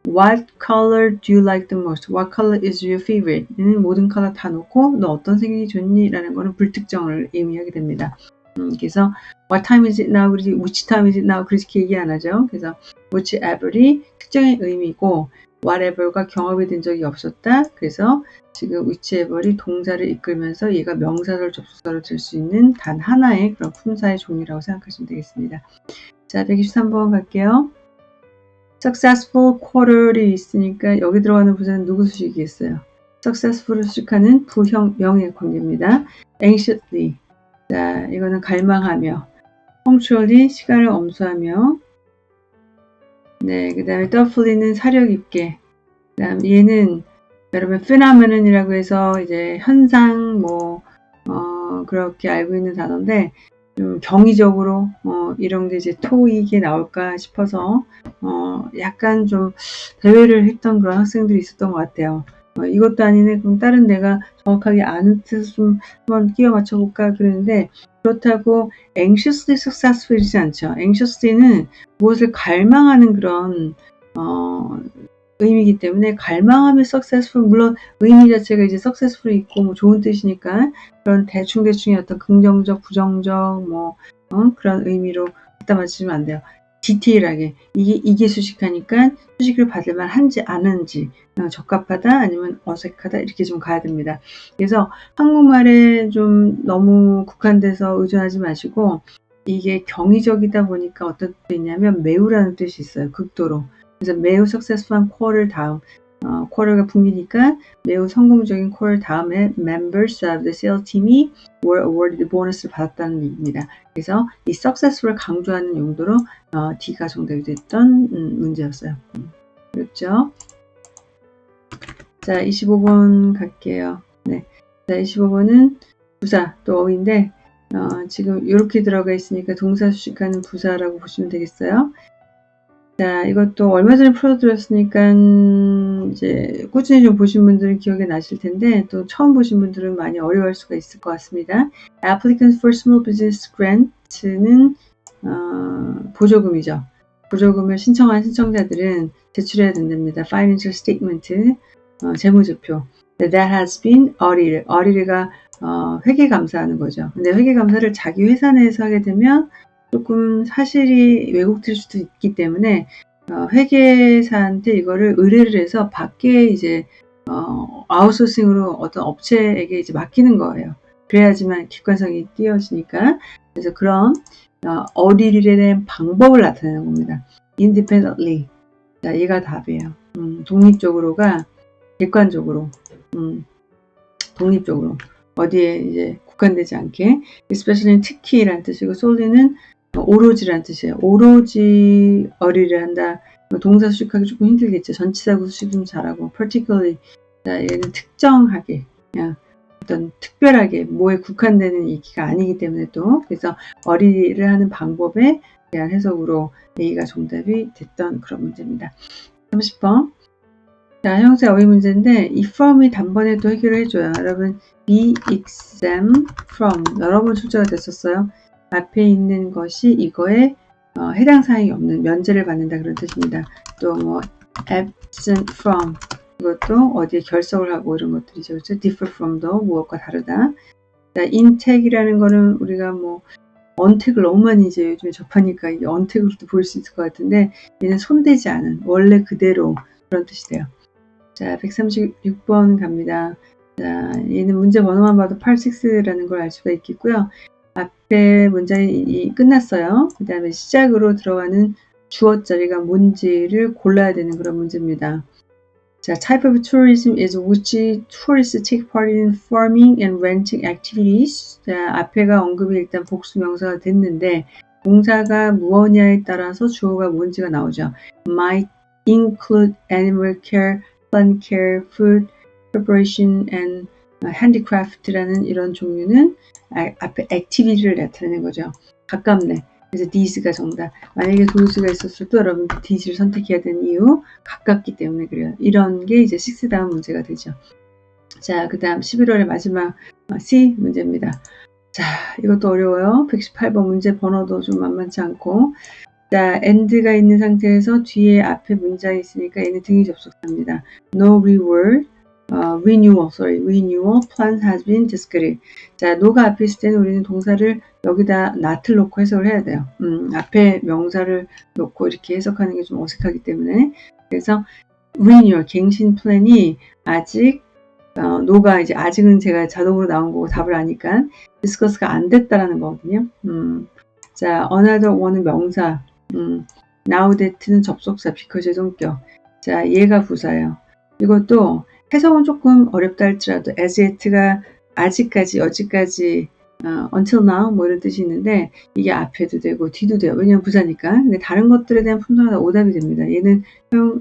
What color do you like the most? What color is your favorite? 는 모든 컬러 다 놓고 너 어떤 색이 좋니? 라는 거는 불특정을 의미하게 됩니다. 그래서 what time is it now? 그러지 which time is it now? 그렇게 얘기 안 하죠. 그래서 whichever이 특정의 의미고 whatever가 경험이 된 적이 없었다. 그래서 지금 whichever이 동사를 이끌면서 얘가 명사절 접속사로 될 수 있는 단 하나의 그런 품사의 종이라고 생각하시면 되겠습니다. 자, 123번 갈게요. successful quarter이 있으니까 여기 들어가는 부사는 누구 수식이겠어요? successful을 수식하는 부형 명의 관계입니다. anxiously. 자, 이거는 갈망하며. punctually 시간을 엄수하며. 네, 그 다음에 thoughtfully는 사려 깊게. 그 다음 얘는 여러분 phenomenon이라고 해서 이제 현상 그렇게 알고 있는 단어인데 좀 경의적으로 이런 게 이제 토익에 나올까 싶어서 약간 좀 대회를 했던 그런 학생들이 있었던 것 같아요. 이것도 아니네. 그럼 다른 내가 정확하게 아는 뜻을 좀 한번 끼워 맞춰볼까 그러는데 그렇다고 anxiously successful이지 않죠. anxiously는 무엇을 갈망하는 그런 의미이기 때문에 갈망하면 successful, 물론 의미 자체가 이제 successful이 있고 뭐 좋은 뜻이니까 그런 대충의 어떤 긍정적, 부정적 그런 의미로 갖다 맞추시면 안 돼요. 디테일하게 이게 수식하니까 수식을 받을 만한지 안 한지 적합하다 아니면 어색하다 이렇게 좀 가야 됩니다. 그래서 한국말에 좀 너무 국한돼서 의존하지 마시고 이게 경의적이다 보니까 어떤 뜻이 있냐면 매우라는 뜻이 있어요. 극도로. 그래서 매우 successful한 quarter 다음 quarter가 분기니까 매우 성공적인 quarter 다음에 members of the sales team이 were awarded 보너스를 받았다는 얘기입니다. 그래서 이 successful을 강조하는 용도로 D가 정답이 됐던 문제였어요. 그렇죠? 자, 25번 갈게요. 네, 자, 25번은 부사 또 어휘인데 지금 이렇게 들어가 있으니까 동사 수식하는 부사라고 보시면 되겠어요. 자, 이것도 얼마 전에 풀어드렸으니까 이제 꾸준히 좀 보신 분들은 기억이 나실 텐데 또 처음 보신 분들은 많이 어려워할 수가 있을 것 같습니다. Applicants for Small Business Grant는 보조금이죠. 보조금을 신청한 신청자들은 제출해야 된답니다. Financial Statement, 재무제표. That has been audited. audit가 회계감사하는 거죠. 근데 회계감사를 자기 회사 내에서 하게 되면 조금 사실이 왜곡될 수도 있기 때문에 회계사한테 이거를 의뢰를 해서 밖에 이제 아웃소싱으로 어떤 업체에게 이제 맡기는 거예요. 그래야지만 객관성이 띄어지니까. 그래서 그런 어디에 대한 방법을 나타내는 겁니다. independently. 자, 얘가 답이에요. 독립적으로가 객관적으로, 독립적으로 어디에 이제 국한되지 않게. especially 특히라는 뜻이고 solely는 오로지라는 뜻이에요. 오로지 어리를 한다. 동사 수식하기 조금 힘들겠죠. 전치사구 수식 좀 잘하고 particularly. 자, 얘는 특정하게 그냥 어떤 특별하게 뭐에 국한되는 얘기가 아니기 때문에 또 그래서 어리를 하는 방법에 대한 해석으로 A가 정답이 됐던 그런 문제입니다. 30번. 자, 형용사 어휘 문제인데 이 from이 단번에 또 해결을 해줘요. 여러분 be exempt from 여러 번 출제가 됐었어요. 앞에 있는 것이 이거에 해당 사항이 없는 면제를 받는다 그런 뜻입니다. 또 absent from 이것도 어디에 결석을 하고 이런 것들이죠. 그렇죠? differ from도 무엇과 다르다. 자, intake이라는 거는 우리가 언택을 너무 많이 이제 요즘에 접하니까 이게 언택으로도 보일 수 있을 것 같은데 얘는 손대지 않은 원래 그대로 그런 뜻이 돼요. 자, 136번 갑니다. 자, 얘는 문제 번호만 봐도 86라는 걸 알 수가 있겠고요. 앞에 문장이 끝났어요. 그 다음에 시작으로 들어가는 주어 자리가 뭔지를 골라야 되는 그런 문제입니다. 자, type of tourism is which tourists take part in farming and renting activities. 자, 앞에가 언급이 일단 복수 명사가 됐는데 동사가 무엇이냐에 따라서 주어가 뭔지가 나오죠. might include animal care, plant care, food preparation and handicraft라는 이런 종류는 앞에 activity를 나타내는 거죠. 가깝네. 그래서 these가 정답. 만약에 does가 있었을 때 여러분 these를 선택해야 되는 이유 가깝기 때문에 그래요. 이런 게 이제 6 다음 문제가 되죠. 자, 그 다음 11월의 마지막 C 문제입니다. 자, 이것도 어려워요. 118번 문제 번호도 좀 만만치 않고. 자, and가 있는 상태에서 뒤에 앞에 문장이 있으니까 얘는 등위 접속사입니다. No reward, renewal plan has been discarded. 자, no가 앞에 있을 때는 우리는 동사를 여기다 not을 놓고 해석을 해야 돼요. 앞에 명사를 놓고 이렇게 해석하는 게 좀 어색하기 때문에. 그래서 renewal, 갱신 플랜이 아직 no가 이제 아직은 제가 자동으로 나온 거고 답을 아니까 discuss가 안 됐다라는 거거든요. 자, another one은 명사, now that는 접속사, because 동격. 자, 얘가 부사예요. 이것도 해석은 조금 어렵다 할지라도 as yet가 아직까지, 여지까지, until now 뭐 이런 뜻이 있는데 이게 앞에도 되고 뒤도 돼요. 왜냐면 부사니까. 근데 다른 것들에 대한 품사가 오답이 됩니다. 얘는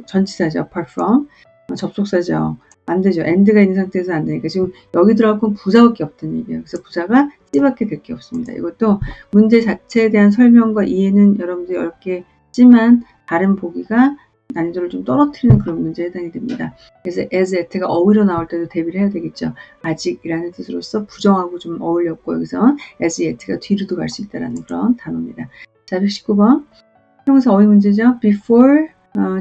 전치사죠. apart from, 접속사죠. 안 되죠. and가 있는 상태에서 안 되니까 지금 여기 들어갈 건 부사밖에 없다는 얘기예요. 그래서 부사가 C밖에 될 게 없습니다. 이것도 문제 자체에 대한 설명과 이해는 여러분들 어렵겠지만 다른 보기가 난이도를 좀 떨어뜨리는 그런 문제에 해당이 됩니다. 그래서 as at가 어휘로 나올 때도 대비를 해야 되겠죠. 아직이라는 뜻으로서 부정하고 좀 어울렸고 여기서 as yet가 뒤로도 갈 수 있다는 그런 단어입니다. 자, 119번 형사 어휘 문제죠. before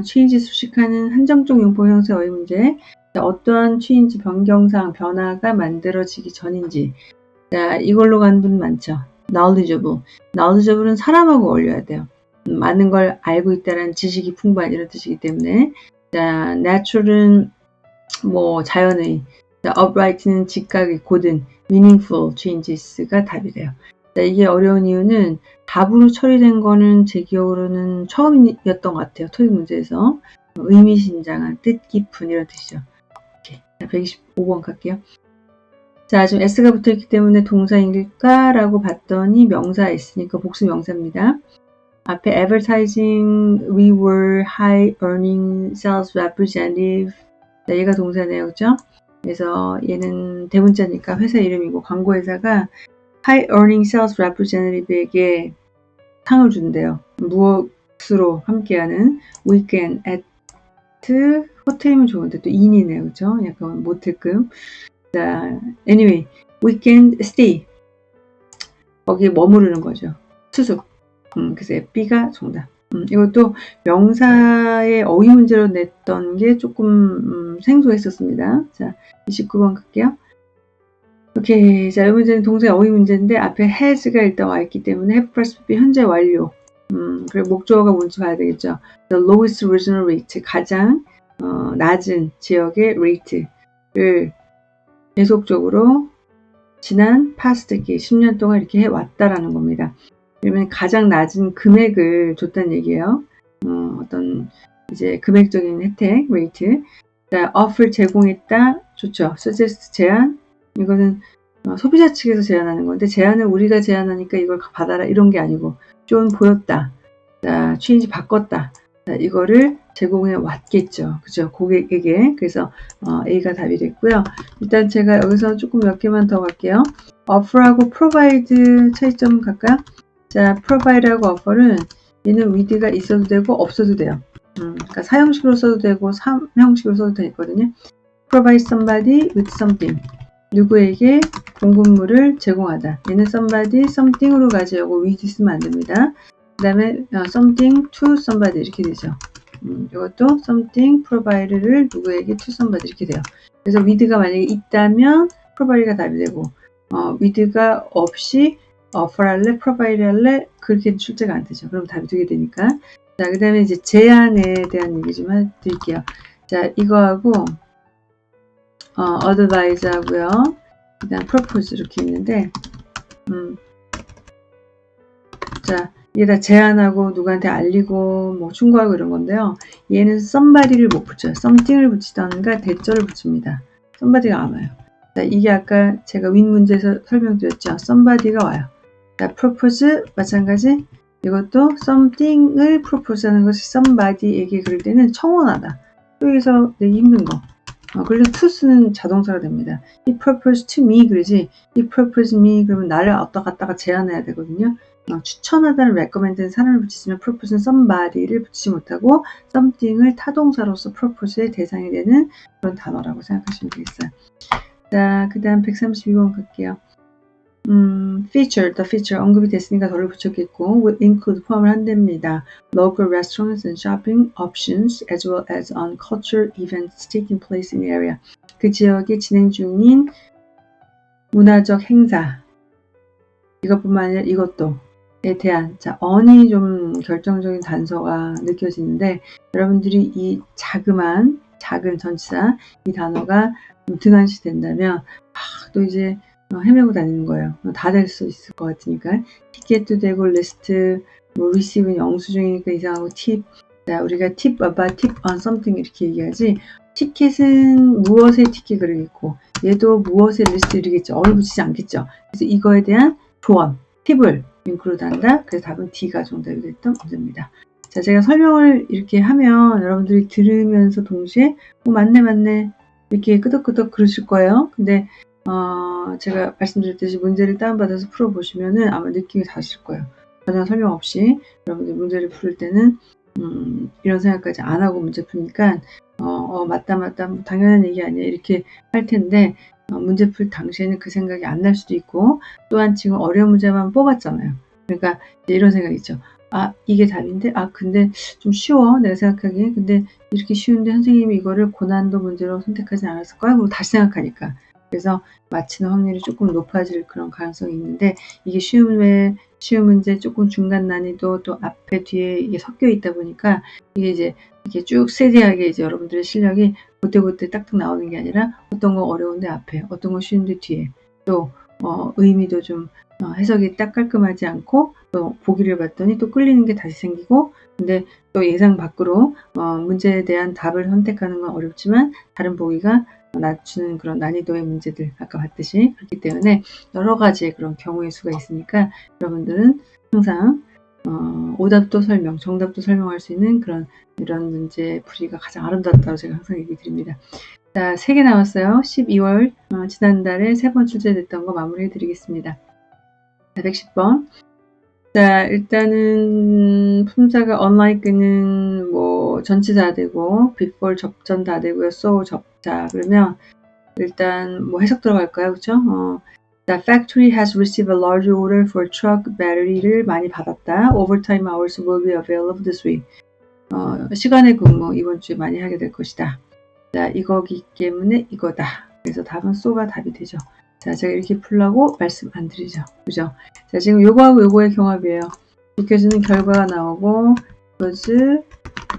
change 수식하는 한정적 용법 형사 어휘 문제. 자, 어떠한 취인지 변경상 변화가 만들어지기 전인지. 자, 이걸로 가는 분 많죠. knowledgeable은 사람하고 어울려야 돼요. 많은 걸 알고 있다는 지식이 풍부한 이런 뜻이기 때문에. 자, natural은 뭐 자연의, 자, upright는 직각의 고든, meaningful changes가 답이 돼요. 자, 이게 어려운 이유는 답으로 처리된 거는 제 기억으로는 처음이었던 것 같아요. 토익 문제에서. 의미심장한, 뜻 깊은 이런 뜻이죠. 오케이. 자, 125번 갈게요. 자, 지금 S가 붙어있기 때문에 동사인일까? 라고 봤더니 명사 S니까 복수 명사입니다. 앞에 advertising, we were high earning sales representative. 자, 얘가 동사네요. 그죠? 그래서 얘는 대문자니까 회사 이름이고 광고회사가 high earning sales representative에게 상을 준대요. 무엇으로 함께하는 weekend at 호텔이면 좋은데 또 인이네요. 그죠? 약간 모텔급. 자, anyway, weekend stay. 거기에 머무르는 거죠. 투숙. 그래서 B가 정답. 이것도 명사의 어휘 문제로 냈던 게 조금 생소했었습니다. 자, 29번 갈게요. 오케이. 자, 이 문제는 동사의 어휘 문제인데 앞에 has가 일단 와 있기 때문에 have plus be 현재 완료. 그리고 목적어가 뭔지 봐야 되겠죠. The lowest regional rate. 가장 낮은 지역의 rate를 계속적으로 지난 past 10년 동안 이렇게 해왔다라는 겁니다. 그러면 가장 낮은 금액을 줬다는 얘기예요. 어떤 이제 금액적인 혜택, rate. 자, offer 제공했다. 좋죠. suggest 제안. 이거는 소비자 측에서 제안하는 건데 제안을 우리가 제안하니까 이걸 받아라 이런 게 아니고 좀 보였다. 자, 취인지 바꿨다. 자, 이거를 제공해 왔겠죠. 그죠? 고객에게. 그래서 A가 답이 됐고요. 일단 제가 여기서 조금 몇 개만 더 갈게요. offer하고 provide 차이점 갈까요? 자, provide하고 offer은 얘는 with가 있어도 되고 없어도 돼요. 그러니까 사형식으로 써도 되고 삼형식으로 써도 되거든요. provide somebody with something. 누구에게 공급물을 제공하다. 얘는 somebody, something으로 가져오고 with 쓰면 안 됩니다. 그 다음에 something to somebody 이렇게 되죠. 이것도 something provide를 누구에게 to somebody 이렇게 돼요. 그래서 with가 만약에 있다면 provide가 답이 되고 with가 없이 offer 할래, provide 할래 그렇게 출제가 안 되죠. 그럼 답이 되게 되니까. 자, 그 다음에 이제 제안에 대한 얘기 좀 해드릴게요. 자, 이거하고 advise 하고요. 그 다음 propose 이렇게 있는데 자, 이게 다 제안하고 누구한테 알리고 뭐 충고하고 이런 건데요. 얘는 somebody를 못 붙여요. something을 붙이던가 대절을 붙입니다. somebody가 안 와요. 자, 이게 아까 제가 윈 문제에서 설명드렸죠. somebody가 와요. 자, propose 마찬가지 이것도 something을 propose하는 것이 somebody에게 그럴 때는 청원하다. 여기서 내기 힘든 거. 그래서 to는 자동사가 됩니다. He proposed to me 그러지. He proposed me 그러면 나를 어디다 갖다가 제안해야 되거든요. 추천하다는 recommend는 사람을 붙이지만 propose는 somebody를 붙이지 못하고 something을 타동사로서 propose의 대상이 되는 그런 단어라고 생각하시면 되겠어요. 자, 그 다음 132번 갈게요. feature, the feature 언급이 됐으니까 덜을 붙였겠고 would include 포함을 한답니다. Local restaurants and shopping options as well as on cultural events taking place in the area. 그 지역에 진행 중인 문화적 행사 이것뿐만 아니라 이것도에 대한 자, on이 좀 결정적인 단서가 느껴지는데 여러분들이 이 작은 전치사 이 단어가 등한시 된다면 또 이제 헤매고 다니는 거예요. 다 될 수 있을 것 같으니까. 티켓도 되고 리스트, 뭐 receive는 영수증이니까 이상하고 팁. 자, 우리가 tip about, tip on something 이렇게 얘기하지. 티켓은 무엇의 티켓 그러겠고 얘도 무엇의 리스트 이러겠죠. 어를 붙이지 않겠죠. 그래서 이거에 대한 조언, 팁을 include 한다. 그래서 답은 D가 정답이 됐던 문제입니다. 자, 제가 설명을 이렇게 하면 여러분들이 들으면서 동시에 맞네 이렇게 끄덕끄덕 그러실 거예요. 근데 제가 말씀드렸듯이 문제를 다운받아서 풀어보시면은 아마 느낌이 다르실 거예요. 전혀 설명 없이 여러분들 문제를 풀 때는 이런 생각까지 안 하고 문제 푸니까 맞다 뭐 당연한 얘기 아니야 이렇게 할 텐데 문제 풀 당시에는 그 생각이 안 날 수도 있고 또한 지금 어려운 문제만 뽑았잖아요. 그러니까 이런 생각이 있죠. 이게 답인데 근데 좀 쉬워 내가 생각하기에 근데 이렇게 쉬운데 선생님이 이거를 고난도 문제로 선택하지 않았을까? 그리고 다시 생각하니까 그래서 맞히는 확률이 조금 높아질 그런 가능성이 있는데 이게 쉬운 문제 조금 중간 난이도 또 앞에 뒤에 이게 섞여 있다 보니까 이게 이제 이렇게 쭉 세세하게 이제 여러분들의 실력이 그때 딱딱 나오는 게 아니라 어떤 거 어려운데 앞에 어떤 거 쉬운데 뒤에 또 의미도 좀 해석이 딱 깔끔하지 않고 또 보기를 봤더니 또 끌리는 게 다시 생기고 근데 또 예상 밖으로 문제에 대한 답을 선택하는 건 어렵지만 다른 보기가 낮추는 그런 난이도의 문제들 아까 봤듯이 그렇기 때문에 여러 가지의 그런 경우의 수가 있으니까 여러분들은 항상 오답도 설명, 정답도 설명할 수 있는 이런 문제 풀이가 가장 아름답다고 제가 항상 얘기 드립니다. 자, 3개 나왔어요. 12월 지난달에 3번 출제됐던 거 마무리해 드리겠습니다. 110번. 자, 일단은 품사가 unlike는 뭐 전치사 되고 before 접전 다 되고요. so 접자. 그러면 일단 뭐 해석 들어갈까요? 그렇죠? The factory has received a large order for truck battery를 많이 받았다. Overtime hours will be available this week. 시간의 근무 이번 주에 많이 하게 될 것이다. 자, 이거기 때문에 이거다. 그래서 답은 so가 답이 되죠. 자, 제가 이렇게 풀라고 말씀 안 드리죠. 그죠? 자, 지금 요거하고 요거의 경합이에요. 지켜지는 결과가 나오고, because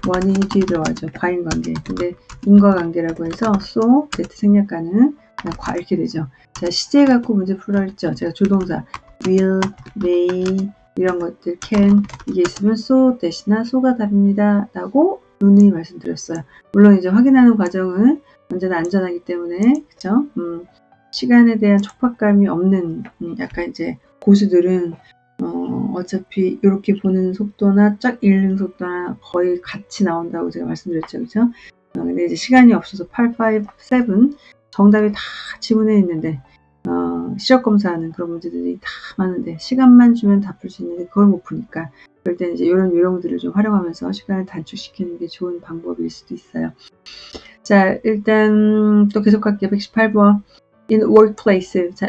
원인이 뒤에 들어가죠. 과인관계. 근데 인과관계라고 해서 so, z 생략가는 이렇게 되죠. 자, 시제 갖고 문제 풀라 했죠. 제가 조동사 will, may 이런 것들 can 이게 있으면 so 대신나 so가 답입니다. 라고 누누이 말씀드렸어요. 물론 이제 확인하는 과정은 언제나 안전하기 때문에 그죠? 시간에 대한 촉박감이 없는 약간 이제 고수들은 어차피 이렇게 보는 속도나 쫙 읽는 속도나 거의 같이 나온다고 제가 말씀드렸죠. 그죠? 근데 이제 시간이 없어서 8, 5, 7 정답이 다 지문에 있는데 시력 검사하는 그런 문제들이 다 많은데 시간만 주면 다 풀 수 있는데 그걸 못 푸니까 그럴 때는 이제 이런 요령들을 좀 활용하면서 시간을 단축시키는 게 좋은 방법일 수도 있어요. 자, 일단 또 계속 갈게요. 118번. in workplace. 자,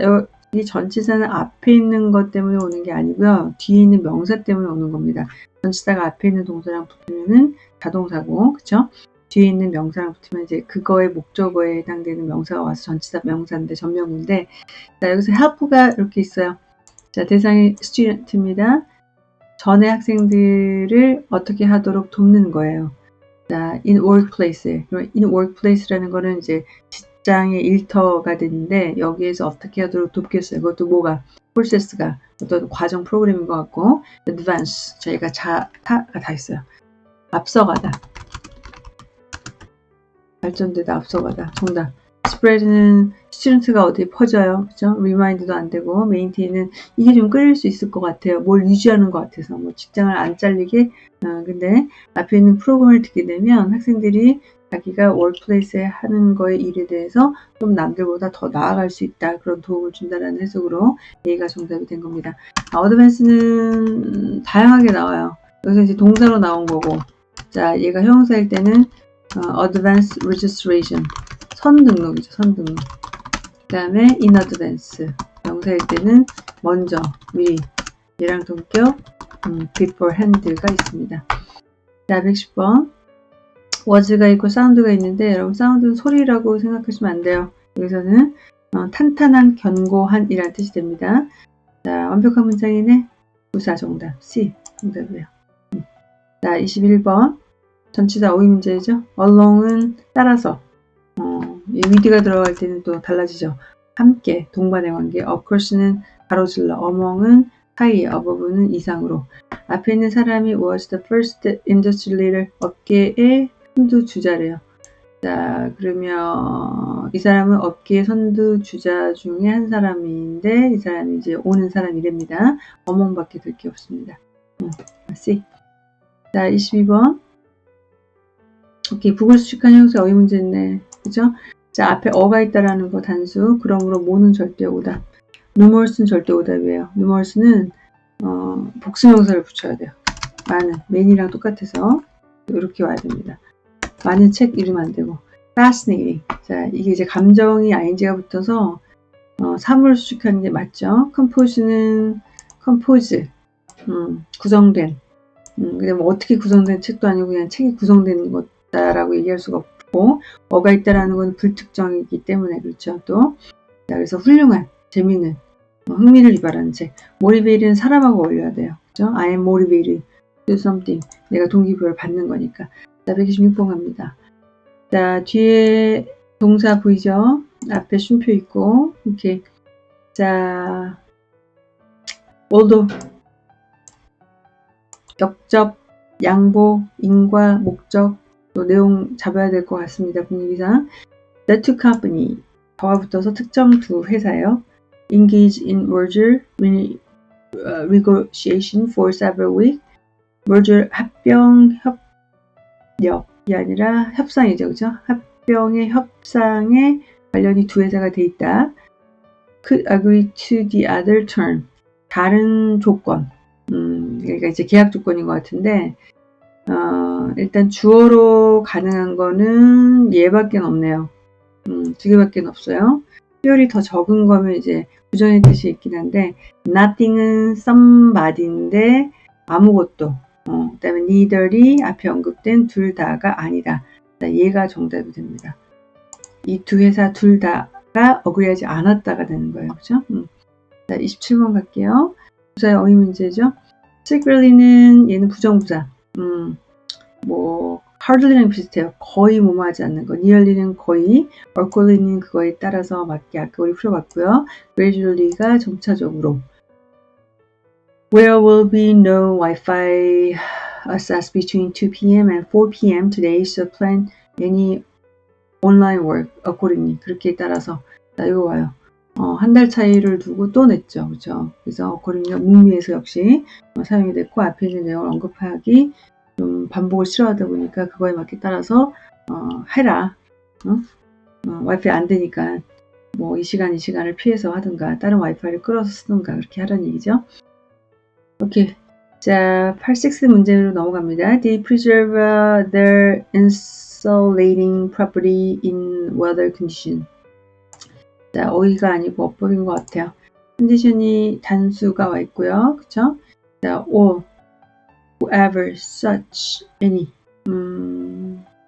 이 전치사는 앞에 있는 것 때문에 오는 게 아니고요. 뒤에 있는 명사 때문에 오는 겁니다. 전치사가 앞에 있는 동사랑 붙으면은 자동사고, 그쵸? 뒤에 있는 명사랑 붙으면 이제 그거의 목적어에 해당되는 명사가 와서 전치사 명사인데 전명인데, 자, 여기서 help가 이렇게 있어요. 자, 대상이 student입니다. 전의 학생들을 어떻게 하도록 돕는 거예요. 자, in workplace. in workplace라는 거는 이제 직장의 일터가 되는데 여기에서 어떻게 하도록 돕겠어요. 그것도 뭐가 프로세스가 어떤 과정 프로그램인 것 같고 advance 저희가 타가 다 있어요. 앞서가다. 발전되다 앞서가다. 정답. spread는 student가 어디에 퍼져요. 그죠? remind도 안 되고, maintain은 이게 좀 끌릴 수 있을 것 같아요. 뭘 유지하는 것 같아서. 뭐 직장을 안 잘리게. 근데 앞에 있는 프로그램을 듣게 되면 학생들이 자기가 workplace에 하는 거에 일에 대해서 좀 남들보다 더 나아갈 수 있다. 그런 도움을 준다라는 해석으로 A가 정답이 된 겁니다. advance는 다양하게 나와요. 여기서 이제 동사로 나온 거고, 자, 얘가 형용사일 때는 advance registration. 선등록이죠, 선등록. 그 다음에 in advance. 명사일 때는 먼저, 미리. 얘랑 동격, beforehand가 있습니다. 자, 110번. was가 있고 sound가 있는데, 여러분, sound는 소리라고 생각하시면 안 돼요. 여기서는 탄탄한, 견고한 이란 뜻이 됩니다. 자, 완벽한 문장이네. 부사 정답. C. 정답이에요. 자, 21번. 전체 다 어휘 문제죠. along은 따라서. 이 with가 들어갈 때는 또 달라지죠. 함께, 동반의 관계. of course는 가로질러. among은 사이, above는 이상으로. 앞에 있는 사람이 was the first industry leader. 업계의 선두주자래요. 자, 그러면 이 사람은 업계의 선두주자 중에 한 사람인데 이 사람이 이제 오는 사람이랍니다. among밖에 될 게 없습니다. C. 자, 22번. 오케이, 북을 수식한 형용사 어휘 문제네. 그죠? 자, 앞에 어가 있다라는 거 단수. 그러므로 뭐는 절대 오답. numerous는 절대 오답이에요. numerous는 복수명사를 붙여야 돼요. 많은, many랑 똑같아서 이렇게 와야 됩니다. 많은 책 이름 안 되고. fascinating. 자, 이게 이제 감정이 ing가 붙어서 사물을 수식하는 게 맞죠. compose는 compose. 구성된. 근데 뭐 어떻게 구성된 책도 아니고 그냥 책이 구성된 거다라고 얘기할 수가 없고, 어가 있다라는 건 불특정이기 때문에 그렇죠. 또, 자, 그래서 훌륭한, 재미있는, 흥미를 유발하는 책. motivate는 사람하고 어울려야 돼요. 그죠? I am motivated to do something. 내가 동기부여를 받는 거니까. 자, 126번 갑니다. 자, 뒤에 동사 보이죠? 앞에 쉼표 있고, 이렇게. 자, although. 역접, 양보, 인과, 목적, 또 내용 잡아야 될 것 같습니다. 분위기상. The two company, 더가 붙어서 특정 두 회사예요. Engage in merger negotiation for several weeks. merger 합병 협력이 아니라 협상이죠, 그죠? 합병의 협상에 관련이 두 회사가 돼 있다. Could agree to the other term, 다른 조건. 그러니까 이제 계약 조건인 것 같은데, 일단 주어로 가능한 거는 얘밖에 없네요. 두 개밖에 없어요. 수열이 더 적은 거면 이제 부정의 뜻이 있긴 한데, nothing은 somebody인데 아무것도. 그 다음에 neither이 앞에 언급된 둘 다가 아니다. 자, 얘가 정답이 됩니다. 이 두 회사 둘 다가 어그리하지 않았다가 되는 거예요. 그죠? 자, 27번 갈게요. 부사의 어휘 문제죠. secretly는 얘는 부정부사. 뭐 hardly랑 비슷해요. 거의 뭐뭐하지 않는 거. nearly는 거의, accordingly는 그거에 따라서 맞게 아까 우리 풀어봤고요. gradually가 점차적으로. There will be no Wi-Fi access between 2 p.m. and 4 p.m. today, so plan any online work accordingly. 그렇게 따라서. 자, 이거 와요. 한 달 차이를 두고 또 냈죠. 그죠? 그래서 accordingly가 문미에서 역시 사용이 됐고, 앞에 있는 내용을 언급하기 좀 반복을 싫어하다 보니까 그거에 맞게 따라서 해라. 와이파이 안 되니까 뭐 이 시간을 피해서 하든가 다른 와이파이를 끌어서 쓰든가 그렇게 하라는 얘기죠. 오케이. 자, 86 문제로 넘어갑니다. They preserve their insulating property in weather condition. 자, 어휘가 아니고 어법인 것 같아요. 컨디션이 단수가 와 있고요. 그쵸? 자, all, whoever, such, any.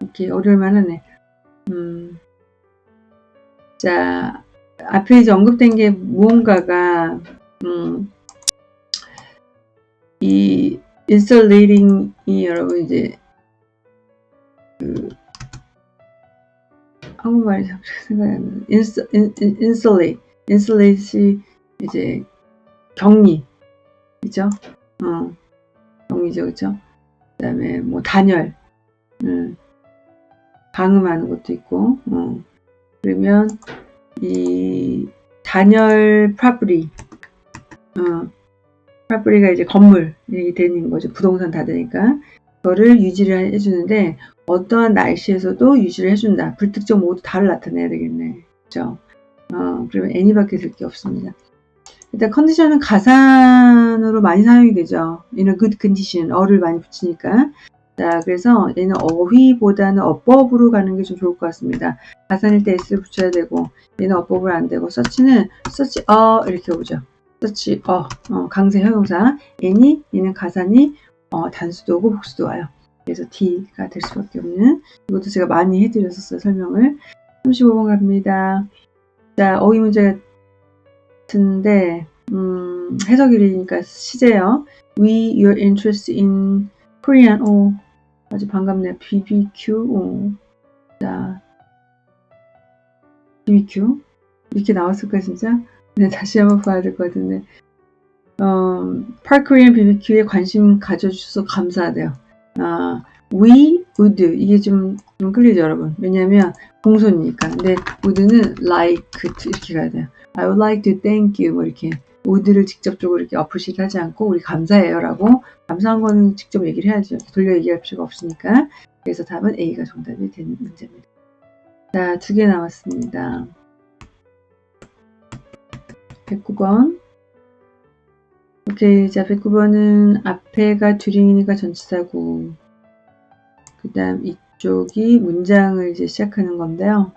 이렇게 어려울만 하네. 자, 앞에 이제 언급된 게 무언가가, 이 insulating이 여러분 이제 한국말이 생각이 안 나요. insulate이 이제 격리, 그죠? 격리죠, 그죠? 그 다음에 뭐 단열, 방음하는 것도 있고, 그러면 이 단열 프라퍼리, 프라퍼리가 이제 건물이 되는 거죠. 부동산 다 되니까. 그거를 유지를 해주는데 어떠한 날씨에서도 유지를 해준다. 불특정 모두 다를 나타내야 되겠네. 그죠? 그러면 any밖에 될 게 없습니다. 일단 컨디션은 가산으로 많이 사용이 되죠. in a good condition, 어를 많이 붙이니까. 자, 그래서 얘는 어휘보다는 어법으로 가는 게 좀 좋을 것 같습니다. 가산일 때 s를 붙여야 되고, 얘는 어법으로 안 되고, 서치는 서치 이렇게 오죠. 서치 강세 형용사. 얘는 가산이 단수도 오고 복수도 와요. 그래서 D가 될 수밖에 없는. 이것도 제가 많이 해드렸었어요, 설명을. 35번 갑니다. 자, 어휘 문제 같은데 해석일이니까 시제요. We your interest in Korean. 아주 반갑네요. BBQ. 자, BBQ 이렇게 나왔을까 진짜? 네, 다시 한번 봐야 될 것 같은데. Park Korean BBQ에 관심 가져주셔서 감사하대요. We would 이게 좀 끌리죠, 여러분. 왜냐하면 공손이니까. 근데 would는 like to 이렇게 가야 돼요. I would like to thank you 뭐 이렇게 would를 직접적으로 이렇게 appreciate 하지 않고 우리 감사해요라고 감사한 거는 직접 얘기를 해야죠. 돌려 얘기할 필요가 없으니까. 그래서 답은 A가 정답이 되는 문제입니다. 자, 2개 남았습니다. 109번. 오케이, 자 109번은 앞에가 듀링이니까 전치사고 그 다음 이쪽이 문장을 이제 시작하는 건데요.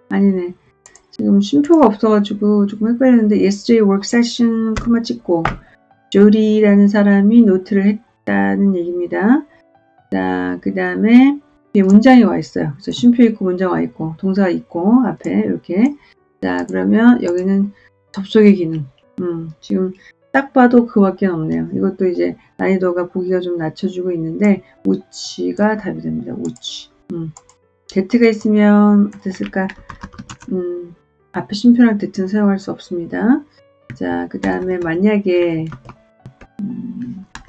아니네. 지금 쉼표가 없어가지고 조금 헷갈렸는데 yesterday work session 코마 찍고 조리라는 사람이 노트를 했다는 얘기입니다. 자, 그 다음에 뒤에 문장이 와 있어요. 그래서 쉼표 있고 문장 와 있고 동사가 있고 앞에 이렇게. 자, 그러면 여기는 접속의 기능. 지금 딱 봐도 그밖에 없네요. 이것도 이제 난이도가 보기가 좀 낮춰주고 있는데 which가 답이 됩니다. which. that가 있으면 어땠을까? 앞에 쉼표랑 that는 사용할 수 없습니다. 자, 그 다음에 만약에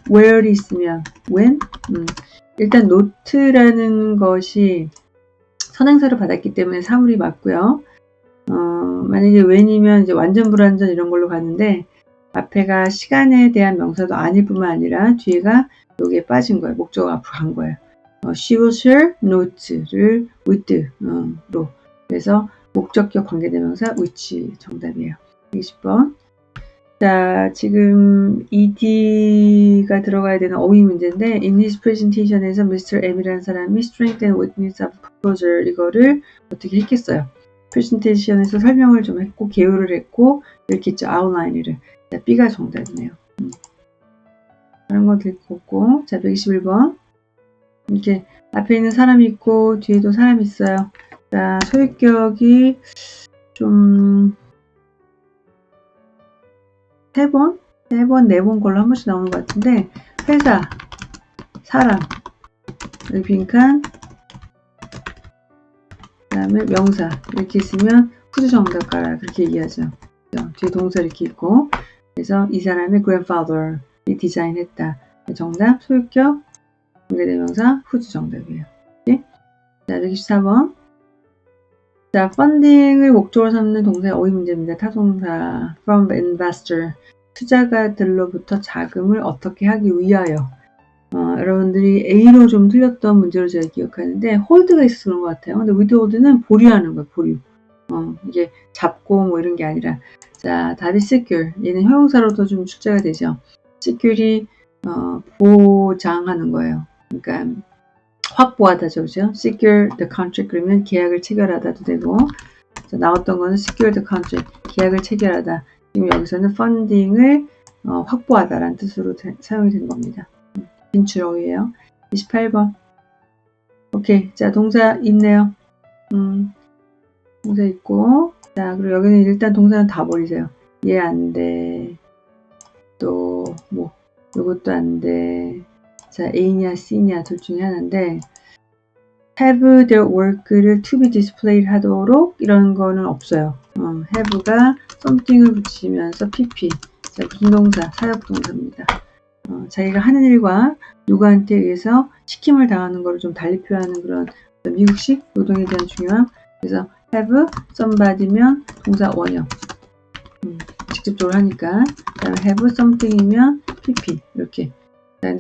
where이 있으면 when? 일단 노트라는 것이 선행사를 받았기 때문에 사물이 맞고요. 만약에 when이면 이제 완전 불완전 이런 걸로 가는데 앞에가 시간에 대한 명사도 아닐 뿐만 아니라 뒤에가 여기에 빠진 거예요. 목적어 앞으로 간 거예요. She will share note를 with로. 그래서 목적격 관계대명사 which 정답이에요. 20번. 자, 지금 ED가 들어가야 되는 어휘 문제인데 in his presentation에서 Mr. M이라는 사람이 strength and weakness of proposal 이거를 어떻게 했겠어요? 프레젠테이션에서 설명을 좀 했고 개요를 했고 이렇게 있죠. 아웃라인을. 자, B가 정답이네요. 다른 건 될 거 없고. 자, 121번. 이렇게 앞에 있는 사람이 있고 뒤에도 사람이 있어요. 자, 소유격이 좀 3번, 4번 걸로 한 번씩 나오는 것 같은데 회사, 사람, 여기 빈칸, 그 다음에 명사 이렇게 있으면 후주 정답 가라 그렇게 얘기하죠. 뒤에 동사 이렇게 있고 그래서 이 사람의 grandfather이 디자인했다. 정답 소유격 관계대명사 후주 정답이에요. 네? 자, 124번. 자, 펀딩을 목적으로 삼는 동사의 어휘 문제입니다. 타동사 from investor 투자가들로부터 자금을 어떻게 하기 위하여. 여러분들이 A로 좀 틀렸던 문제로 제가 기억하는데 홀드가 있어서 그런 것 같아요. 근데 withhold는 보류하는 거예요. 보류. 이게 잡고 뭐 이런 게 아니라. 자, 답이 secure. 얘는 형용사로도 좀 출제가 되죠. secure이 보장하는 거예요. 그러니까 확보하다죠, 그죠? secure the contract 그러면 계약을 체결하다도 되고, 자, 나왔던 거는 secure the contract 계약을 체결하다. 지금 여기서는 funding을 확보하다라는 뜻으로 사용이 된 겁니다. 진출 어휘예요. 28번. 오케이, 자 동사 있네요. 동사 있고, 자 그리고 여기는 일단 동사는 다 버리세요. 얘 안 돼. 또 뭐 이것도 안 돼. 자, A냐 C냐 둘 중에 하나인데 have their work를 to be displayed 하도록 이런 거는 없어요. have가 something을 붙이면서 pp. 자, 무슨 동사? 사역동사입니다. 자기가 하는 일과 누구한테 의해서 시킴을 당하는 것을 좀 달리 표현하는 그런 미국식 노동에 대한 중요함. 그래서 have somebody면 동사 원형 직접적으로 하니까, 그다음에 have something이면 pp 이렇게.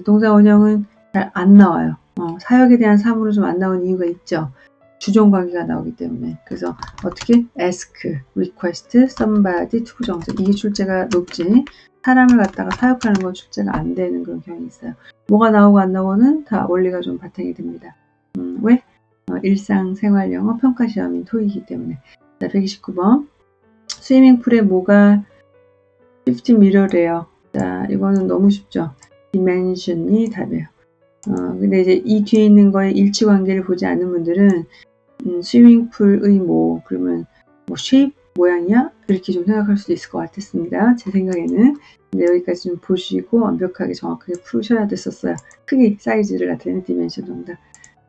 동사 원형은 잘 안 나와요. 사역에 대한 사물은 좀 안 나오는 이유가 있죠. 주종 관계가 나오기 때문에. 그래서 어떻게 ask, request, somebody, 투부정사 이게 출제가 높지, 사람을 갖다가 사역하는 건 출제가 안 되는 그런 경향이 있어요. 뭐가 나오고 안 나오고는 다 원리가 좀 바탕이 됩니다. 왜? 일상생활 영어 평가 시험인 토익이기 때문에. 자, 129번. 스위밍풀에 뭐가 50m래요. 자, 이거는 너무 쉽죠. dimension이 답이에요. 근데 이제 이 뒤에 있는 거에 일치관계를 보지 않는 분들은 스위밍풀의 그러면 shape 모양이야? 이렇게 좀 생각할 수도 있을 것 같았습니다. 제 생각에는. 근데 여기까지 좀 보시고 완벽하게 정확하게 풀으셔야 됐었어요. 크기, 사이즈를 나타내는 디멘션 정답.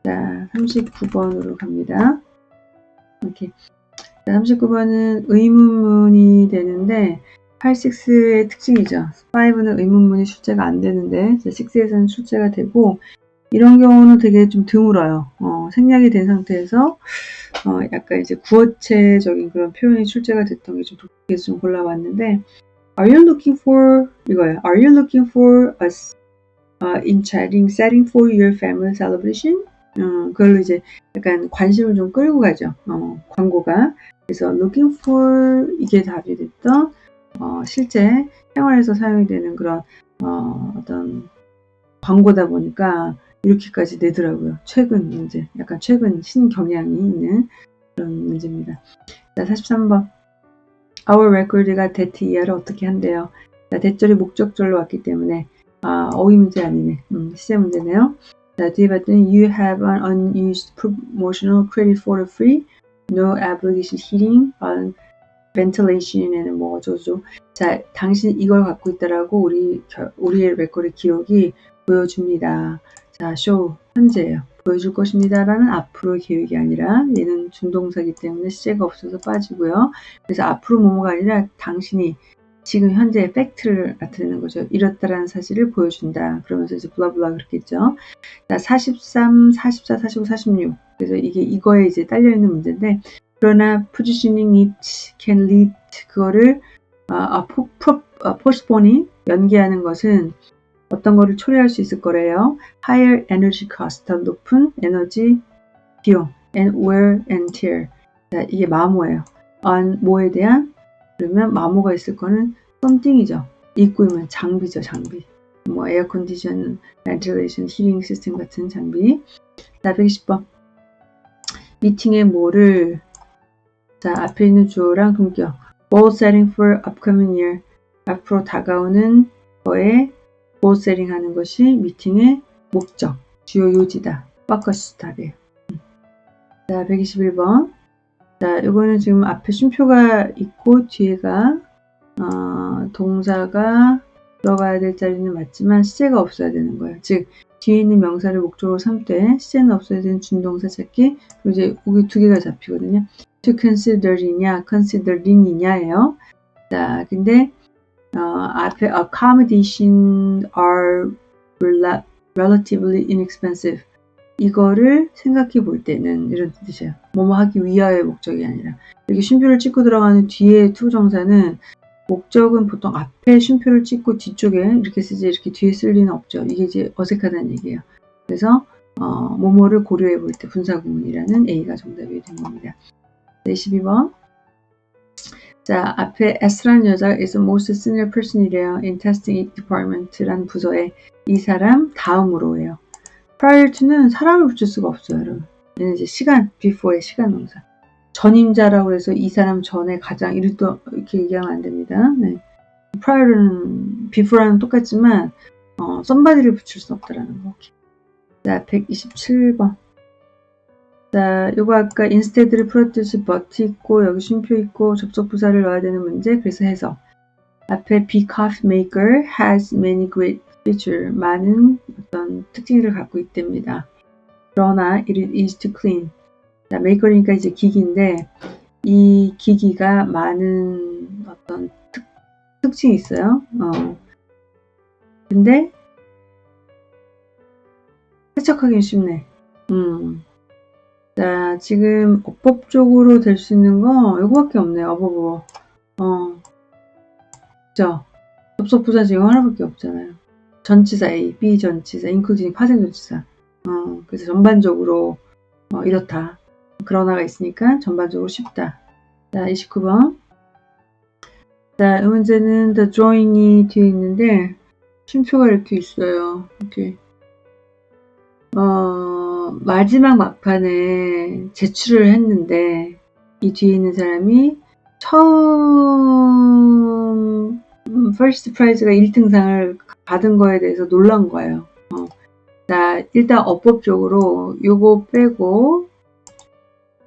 자, 39번으로 갑니다. 이렇게. 자, 39번은 의문문이 되는데 86의 특징이죠. 5는 의문문이 출제가 안 되는데 6에서는 출제가 되고, 이런 경우는 되게 좀 드물어요. 생략이 된 상태에서 약간 이제 구어체적인 그런 표현이 출제가 됐던 게 좀 독특해서 좀 골라봤는데, Are you looking for 이거예요. Are you looking for us in chatting setting for your family celebration? 그걸로 이제 약간 관심을 좀 끌고 가죠. 광고가. 그래서 looking for 이게 답이 됐던 실제 생활에서 사용이 되는 그런 어떤 광고다 보니까 이렇게까지 내더라고요. 최근 문제, 약간 최근 신경향이 있는 그런 문제입니다. 자, 43번. Our record가 that 이하를 어떻게 한대요? 자, 대절이 목적절로 왔기 때문에 어휘 문제 아니네. 시제 문제네요. 자, 뒤에 봤더니 you have an unused promotional credit for free, no obligation heating, on ventilation에는 뭐 어쩌죠. 자, 당신 이걸 갖고 있다라고 우리의 레코드 기록이 보여줍니다. 자, show 현재예요. 보여줄 것입니다 라는 앞으로의 계획이 아니라, 얘는 준동사이기 때문에 시제가 없어서 빠지고요. 그래서 앞으로 뭐뭐가 아니라 당신이 지금 현재의 팩트를 나타내는 거죠. 이렇다라는 사실을 보여준다. 그러면서 이제 블라블라 그렇겠죠. 자, 43, 44, 45, 46. 그래서 이거에 이제 딸려있는 문제인데, 그러나 positioning it can lead, 그거를 postponing, 연기하는 것은 어떤 거를 초래할 수 있을 거래요. higher energy cost, 더 높은 에너지 비용, and wear and tear. 자, 이게 마모예요. on 뭐에 대한, 그러면 마모가 있을 거는 something이죠. 입구이면 장비죠, 장비. 뭐 에어 컨디션, ventilation, heating 시스템 같은 장비. 자, 120번. 미팅에 뭐를, 자, 앞에 있는 주어랑 동격. goal setting for upcoming year. 앞으로 다가오는 거에 goal setting 하는 것이 미팅의 목적, 주요 요지다. 포커스 답이에요. 자, 121번. 자, 이거는 지금 앞에 쉼표가 있고 뒤에가 동사가 들어가야 될 자리는 맞지만 시제가 없어야 되는 거예요. 즉 뒤에 있는 명사를 목적으로 삼되 시제는 없어야 되는 준동사 찾기. 그리고 이제 여기 두 개가 잡히거든요. to consider이냐 considering이냐예요. 자, 근데 앞에 accommodation are relatively inexpensive, 이거를 생각해 볼 때는 이런 뜻이에요. 뭐뭐 하기 위하여의 목적이 아니라, 이렇게 쉼표를 찍고 들어가는 뒤에 투부정사는 목적은 보통 앞에 쉼표를 찍고 뒤쪽에 이렇게 쓰지, 이렇게 뒤에 쓸 리는 없죠. 이게 이제 어색하다는 얘기예요. 그래서 뭐뭐를 고려해 볼 때 분사구문이라는 A가 정답이 된 겁니다. 22번. 자, 앞에 S라는 여자가 is the most senior person이래요. in testing department라는 부서에. 이 사람 다음으로예요. prior to는 사람을 붙일 수가 없어요, 여러분. 얘는 이제 시간, before의 시간 동사. 전임자라고 해서 이 사람 전에 가장 이렇게 얘기하면 안 됩니다. 네. prior는 before랑 똑같지만 somebody를 붙일 수 없다라는 거. 자, 127번. 자, 요거 아까 instead를 풀었듯이 but 있고 여기 쉼표 있고 접속 부사를 넣어야 되는 문제. 그래서 해석. 앞에 be coffee maker has many great features. 많은 어떤 특징들을 갖고 있답니다. 그러나 it is easy to clean. 자, maker이니까 이제 기기인데 이 기기가 많은 어떤 특징이 있어요. 근데 해석하기 쉽네. 자, 지금 어법적으로 될 수 있는 거 요거밖에 없네요. 어버버. 그죠? 접속부사 지금 하나밖에 없잖아요. 전치사 A, B 전치사, including 파생 전치사. 그래서 전반적으로 이렇다. 그러나가 있으니까 전반적으로 쉽다. 자, 29번. 자, 이 문제는 the drawing이 뒤에 있는데 쉼표가 이렇게 있어요. 이렇게 마지막 막판에 제출을 했는데 이 뒤에 있는 사람이 처음 퍼스트 프라이즈가 1등상을 받은 거에 대해서 놀란 거예요. 자, 일단 어법적으로 요거 빼고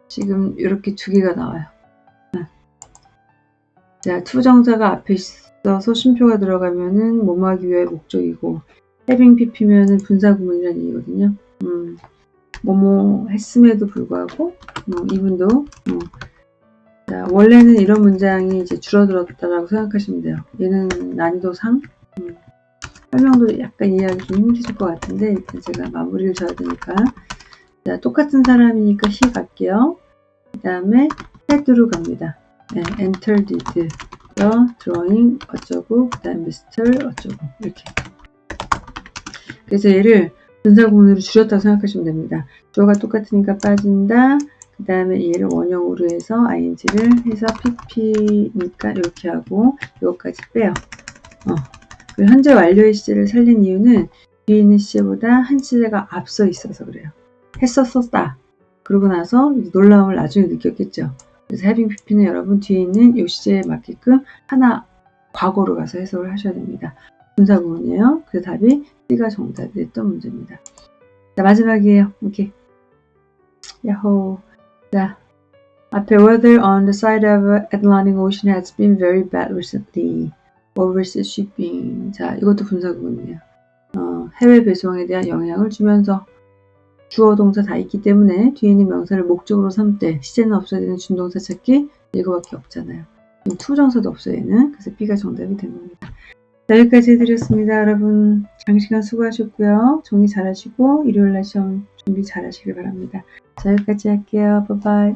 지금 이렇게 두 개가 나와요. 자, 투정사가 앞에 있어서 쉼표가 들어가면은 뭐뭐하기 위해 목적이고 having pp면은 분사구문이라는 얘기거든요. 뭐뭐 했음에도 불구하고 이분도 자, 원래는 이런 문장이 이제 줄어들었다라고 생각하시면 돼요. 얘는 난이도 상 설명도 약간 이해하기 좀 힘드실 것 같은데 일단 제가 마무리를 져야 되니까 자, 똑같은 사람이니까 he 갈게요. 그 다음에 had로 갑니다. 네, enter did the drawing 어쩌고 그 다음에 Mr. 어쩌고 이렇게 그래서 얘를 분사구문으로 줄였다고 생각하시면 됩니다. 주어가 똑같으니까 빠진다. 그 다음에 얘를 원형으로 해서 ing를 해서 pp니까 이렇게 하고 이것까지 빼요. 그리고 현재 완료의 시제를 살린 이유는 뒤에 있는 시제보다 한 시제가 앞서 있어서 그래요. 했었었다. 그러고 나서 놀라움을 나중에 느꼈겠죠. 그래서 having pp는 여러분 뒤에 있는 이 시제에 맞게끔 하나 과거로 가서 해석을 하셔야 됩니다. 분사구문이에요. 그 답이 C가 정답이 됐던 문제입니다. 자, 마지막이에요. 오케이. 야호. 자, 앞에 weather on the side of Atlantic Ocean has been very bad recently. overseas shipping. 자, 이것도 분사구문이에요. 해외 배송에 대한 영향을 주면서 주어 동사 다 있기 때문에 뒤에 있는 명사를 목적으로 삼되 시제는 없어야 되는 준동사 찾기 이거밖에 없잖아요. 투정사도 없어요 얘는. 그래서 B가 정답이 된 겁니다. 자, 여기까지 해드렸습니다. 여러분 장시간 수고하셨고요. 정리 잘하시고 일요일날 시험 준비 잘하시길 바랍니다. 자, 여기까지 할게요. 바이바이.